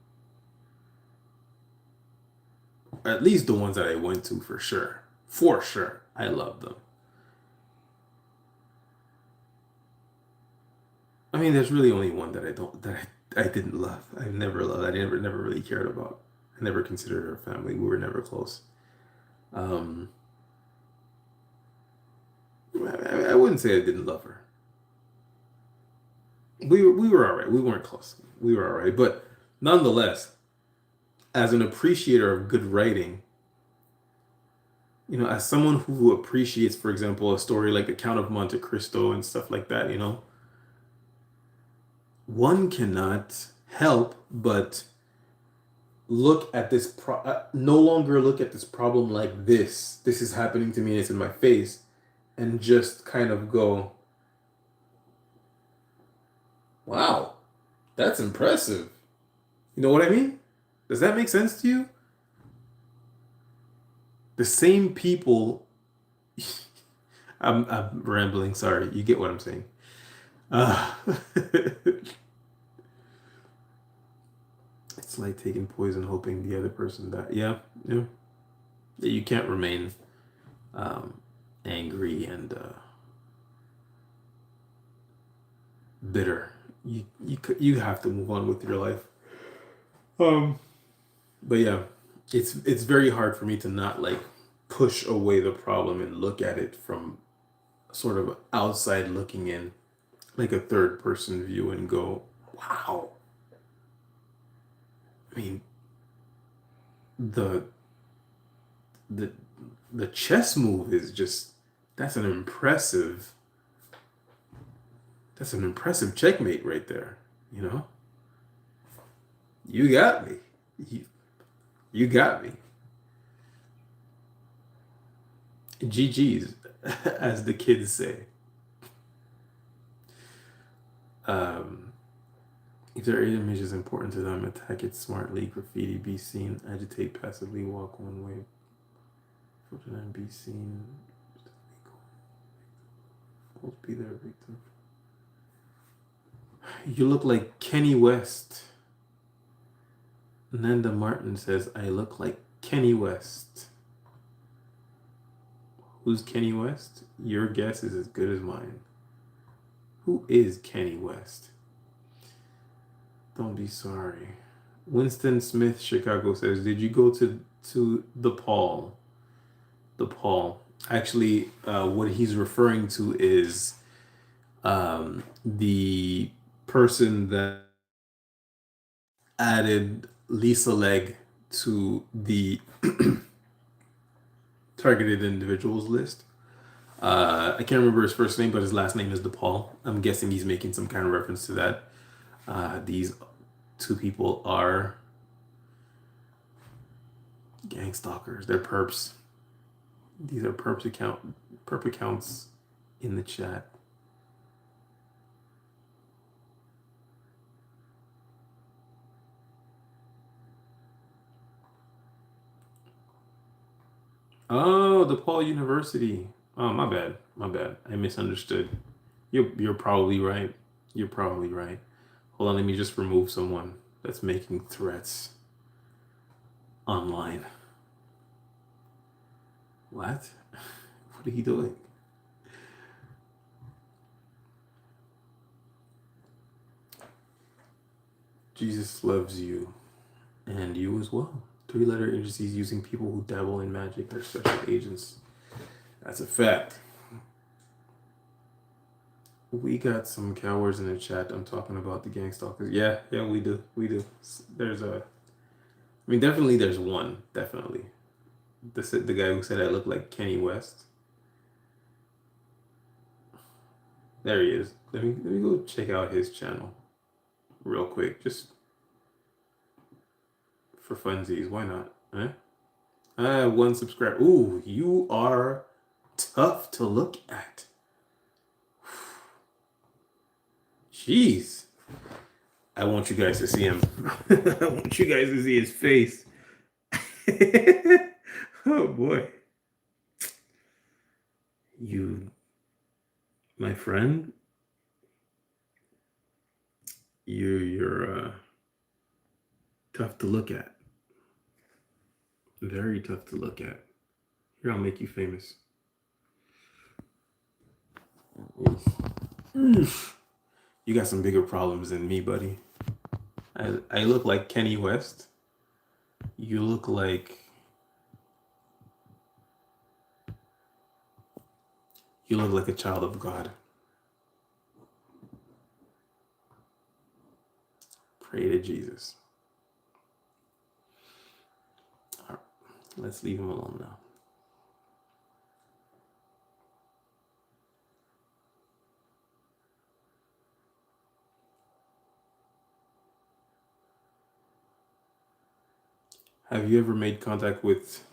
A: at least the ones that I went to, for sure. For sure, I love them. I mean, there's really only one that I don't that I didn't love. I've never loved. I never really cared about. I never considered her family. We were never close. Um, I wouldn't say I didn't love her. We were all right. We weren't close. We were all right, but nonetheless, as an appreciator of good writing, as someone who appreciates, for example, a story like The Count of Monte Cristo and stuff like that, one cannot help but no longer look at this problem like this is happening to me and it's in my face, and just kind of go, wow, that's impressive. You know what I mean? Does that make sense to you? The same people. I'm rambling, sorry. You get what I'm saying. uh, it's like taking poison hoping the other person dies. Yeah. You can't remain um, angry and bitter. You have to move on with your life. Um, but yeah, it's very hard for me to not like push away the problem and look at it from sort of outside looking in, like a third person view, and go, wow. I mean, the the the chess move is just that's an impressive that's an impressive checkmate right there. You know, you got me. You, you got me. GG's, as the kids say. Um, if their image is important to them, attack it smartly, graffiti, be seen, agitate passively, walk one way, filter and be seen, be their victim. You look like Kenny West. Nanda Martin says, I look like Kenny West. Who's Kenny West? Your guess is as good as mine. Who is Kenny West? Don't be sorry. Winston Smith, Chicago says, did you go to the Paul? The Paul. Actually, what he's referring to is the person that added Lisa Legg to the targeted individuals list. I can't remember his first name, but his last name is DePaul. I'm guessing he's making some kind of reference to that. These two people are gang stalkers. They're perps. These are perp accounts in the chat. Oh, DePaul University. Oh, my bad. My bad. I misunderstood. You're probably right. You're probably right. Hold on, let me just remove someone that's making threats online. What? What are you doing? Jesus loves you, and you as well. 3-letter agencies using people who dabble in magic are special agents. That's a fact. We got some cowards in the chat. I'm talking about the gang stalkers. Yeah, we do. We do. Definitely there's one. Definitely. The guy who said I look like Kenny West. There he is. Let me go check out his channel real quick, just for funsies. Why not? Huh? One subscriber. Ooh, you are tough to look at. Jeez. I want you guys to see him. I want you guys to see his face. Oh boy. You, my friend, you're tough to look at. Very tough to look at. Here, I'll make you famous. You got some bigger problems than me, buddy. I look like Kenny West. You look like a child of God. Pray to Jesus. All right, let's leave him alone now. Have you ever made contact with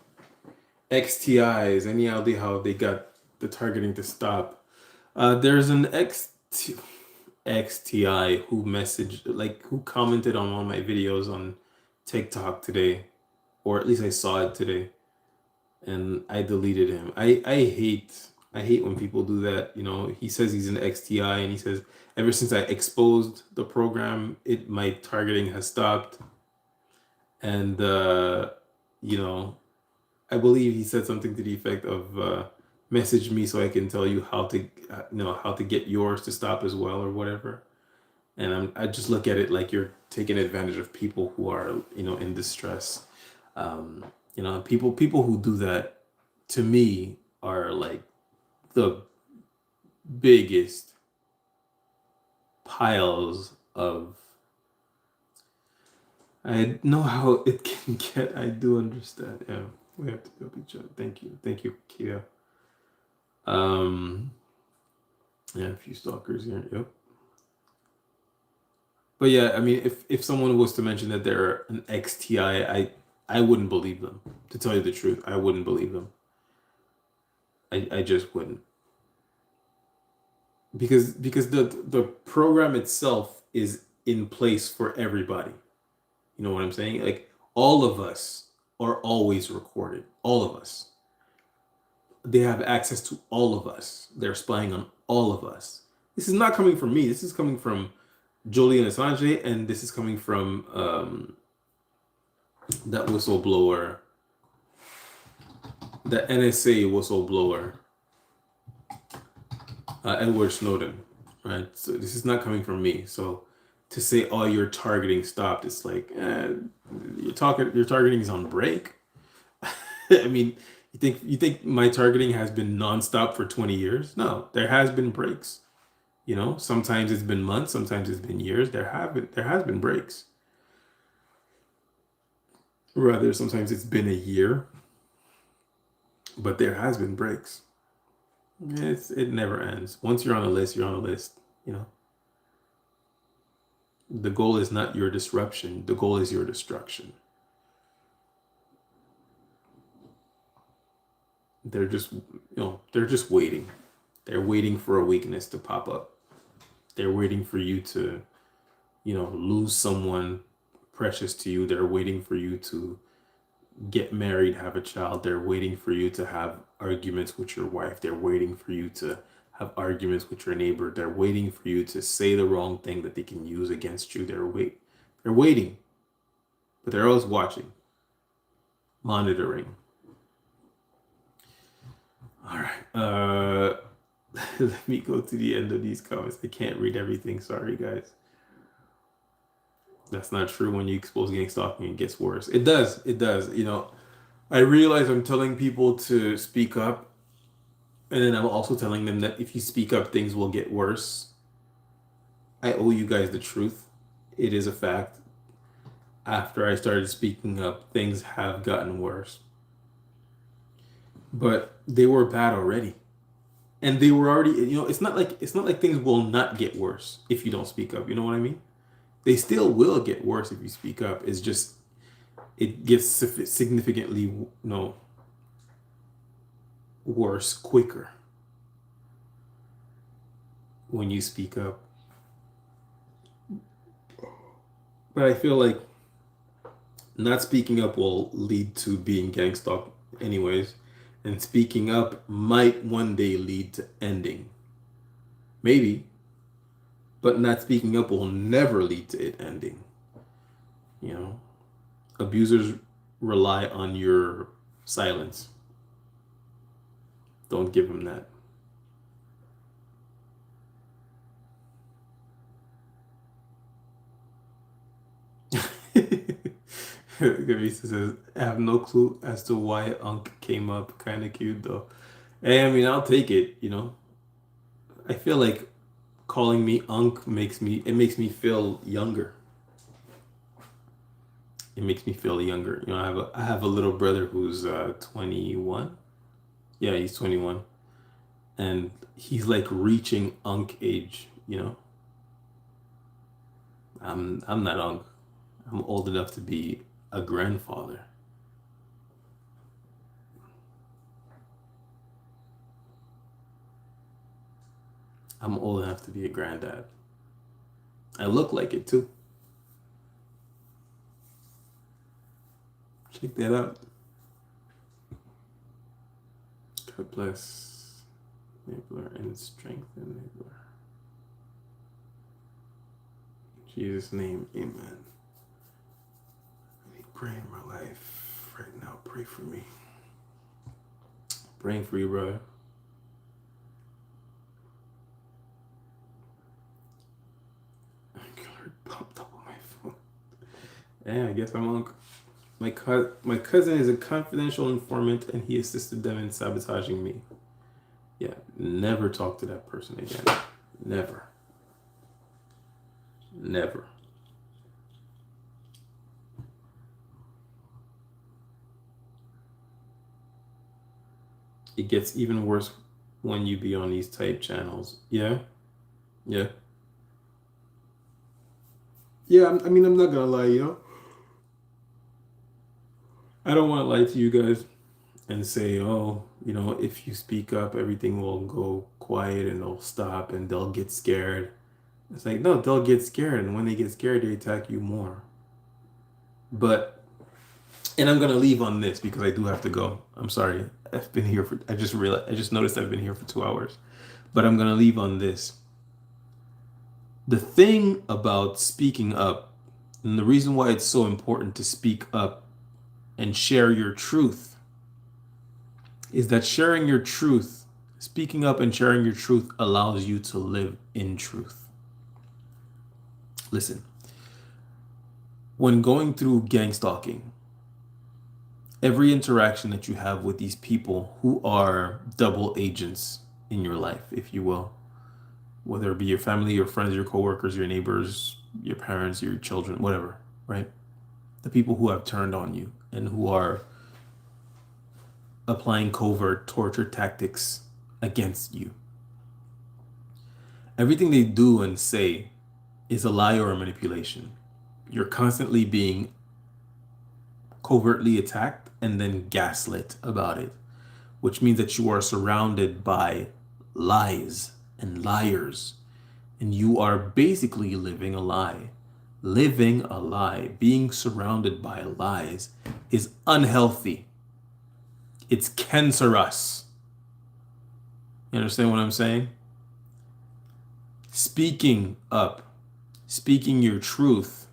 A: XTIs? Any idea how they got the targeting to stop? There's an XTI who who commented on one of my videos on TikTok today, or at least I saw it today, and I deleted him. I hate when people do that. You know, he says he's an XTI, and he says ever since I exposed the program, my targeting has stopped. And you know, I believe he said something to the effect of message me so I can tell you how to how to get yours to stop as well, or whatever. And I just look at it like you're taking advantage of people who are, in distress. Um, people who do that, to me, are like the biggest piles of. I know how it can get. I do understand. Yeah, we have to help each other. Thank you, Kia. Um, yeah, a few stalkers here. Yep. But yeah, I mean, if someone was to mention that they're an XTI, I wouldn't believe them. To tell you the truth, I wouldn't believe them. I just wouldn't, because the program itself is in place for everybody. You know what I'm saying? Like, all of us are always recorded. All of us. They have access to all of us. They're spying on all of us. This is not coming from me. This is coming from Julian Assange, and this is coming from that whistleblower, the NSA whistleblower, Edward Snowden, right? So this is not coming from me. So to say, "Oh, your targeting stopped," it's like, your targeting is on break. I mean, you think my targeting has been nonstop for 20 years? No, there has been breaks. Sometimes it's been months, sometimes it's been years. There has been breaks. Rather, sometimes it's been a year, but there has been breaks. It never ends. Once you're on a list, you're on a list. The goal is not your disruption. The goal is your destruction. They're just waiting. They're waiting for a weakness to pop up. They're waiting for you to, lose someone precious to you. They're waiting for you to get married, have a child. They're waiting for you to have arguments with your wife. They're waiting for you to have arguments with your neighbor. They're waiting for you to say the wrong thing that they can use against you. They're waiting, but they're always watching, monitoring. All right. Let me go to the end of these comments. I can't read everything. Sorry, guys. That's not true. When you expose gang stalking, it gets worse. It does. It does. I realize I'm telling people to speak up, and then I'm also telling them that if you speak up, things will get worse. I owe you guys the truth. It is a fact. After I started speaking up, things have gotten worse. But they were bad already. And they were already, it's not like things will not get worse if you don't speak up. You know what I mean? They still will get worse if you speak up. It's just it gets significantly, worse quicker when you speak up. But I feel like not speaking up will lead to being gang stalked anyways, and speaking up might one day lead to ending. Maybe, but not speaking up will never lead to it ending. Abusers rely on your silence. Don't give them that. Gavisa says, I have no clue as to why Unk came up. Kind of cute though. Hey, I mean, I'll take it. I feel like calling me Unk makes me feel younger. It makes me feel younger. I have a little brother who's 21. Yeah, he's 21, and he's like reaching Unk age. I'm not Unk. I'm old enough to be a grandfather. I'm old enough to be a granddad. I look like it too. Check that out. God bless enabler and strengthen enabler. In Jesus' name, amen. I need prayer in my life right now. Pray for me. Praying for you, brother. Yeah, I guess I'm on. My cousin is a confidential informant, and he assisted them in sabotaging me. Yeah, never talk to that person again. Never. Never. It gets even worse when you be on these type channels. Yeah, yeah, yeah. I mean, I'm not gonna lie, I don't want to lie to you guys and say, oh, if you speak up, everything will go quiet and they'll stop and they'll get scared. It's like, no, they'll get scared, and when they get scared, they attack you more. But, and I'm gonna leave on this because I do have to go. I'm sorry. I just noticed I've been here for 2 hours. But I'm gonna leave on this. The thing about speaking up, and the reason why it's so important to speak up and share your truth, is that sharing your truth, speaking up and sharing your truth allows you to live in truth. Listen, when going through gang stalking, every interaction that you have with these people who are double agents in your life, if you will, whether it be your family, your friends, your coworkers, your neighbors, your parents, your children, whatever, right? The people who have turned on you and who are applying covert torture tactics against you. Everything they do and say is a lie or a manipulation. You're constantly being covertly attacked and then gaslit about it, which means that you are surrounded by lies and liars, and you are basically living a lie. Living a lie, being surrounded by lies, is unhealthy. It's cancerous. You understand what I'm saying? Speaking up, speaking your truth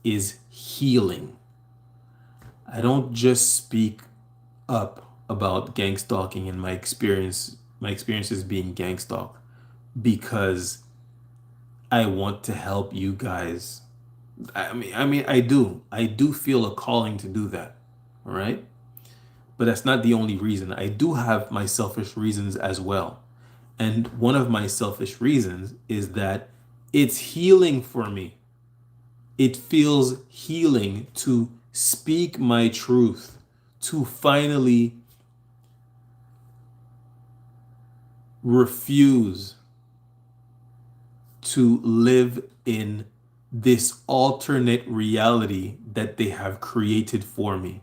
A: is healing. I don't just speak up about gang stalking and my experiences being gang stalked because I want to help you guys. I do feel a calling to do that. All right? But that's not the only reason. I do have my selfish reasons as well. And one of my selfish reasons is that it's healing for me. It feels healing to speak my truth, to finally refuse to live in this alternate reality that they have created for me.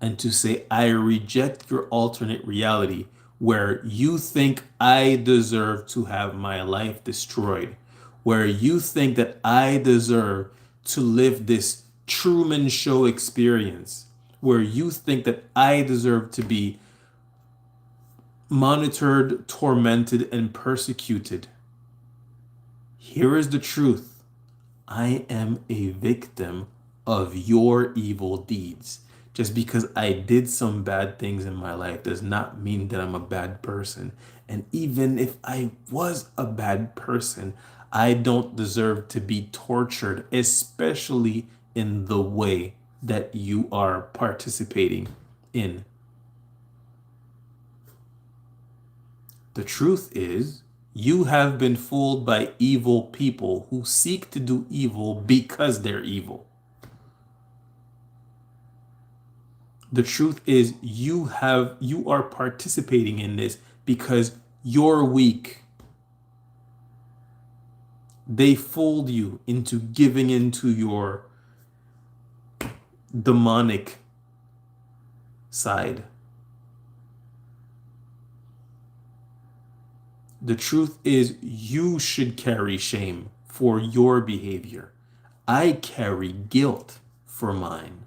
A: And to say, I reject your alternate reality where you think I deserve to have my life destroyed, where you think that I deserve to live this Truman Show experience, where you think that I deserve to be monitored, tormented, and persecuted. Here is the truth. I am a victim of your evil deeds. Just because I did some bad things in my life does not mean that I'm a bad person. And even if I was a bad person, I don't deserve to be tortured, especially in the way that you are participating in. The truth is, you have been fooled by evil people who seek to do evil because they're evil. The truth is you are participating in this because you're weak. They fooled you into giving into your demonic side. The truth is you should carry shame for your behavior. I carry guilt for mine.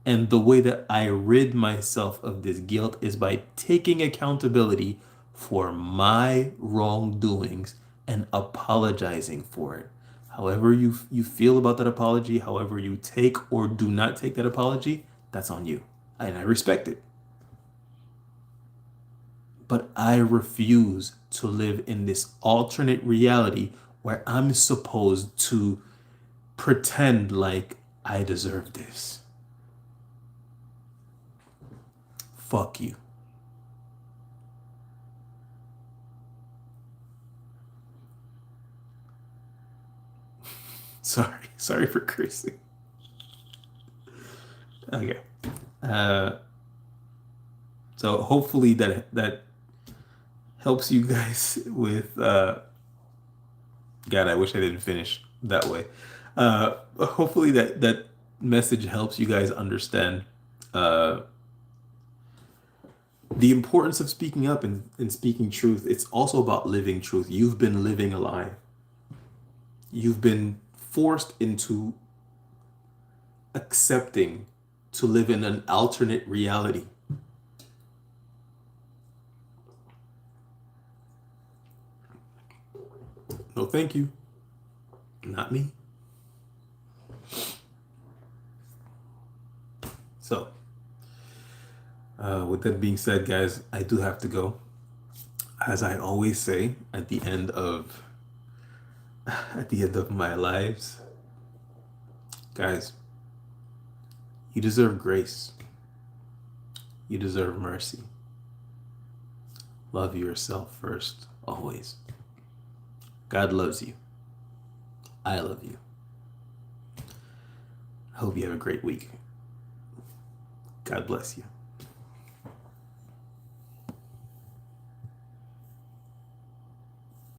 A: And the way that I rid myself of this guilt is by taking accountability for my wrongdoings and apologizing for it. However you feel about that apology, however you take or do not take that apology, that's on you. And I respect it. But I refuse to live in this alternate reality where I'm supposed to pretend like I deserve this. Fuck you. Sorry for cursing. Okay. Uh, so hopefully that helps you guys with God, I wish I didn't finish that way. Hopefully that message helps you guys understand uh the importance of speaking up and speaking truth. It's also about living truth. You've been living a lie. You've been forced into accepting to live in an alternate reality. No, thank you. Not me. So, with that being said, guys, I do have to go. As I always say at the end of my lives, guys, you deserve grace. You deserve mercy. Love yourself first, always. God loves you. I love you. I hope you have a great week. God bless you.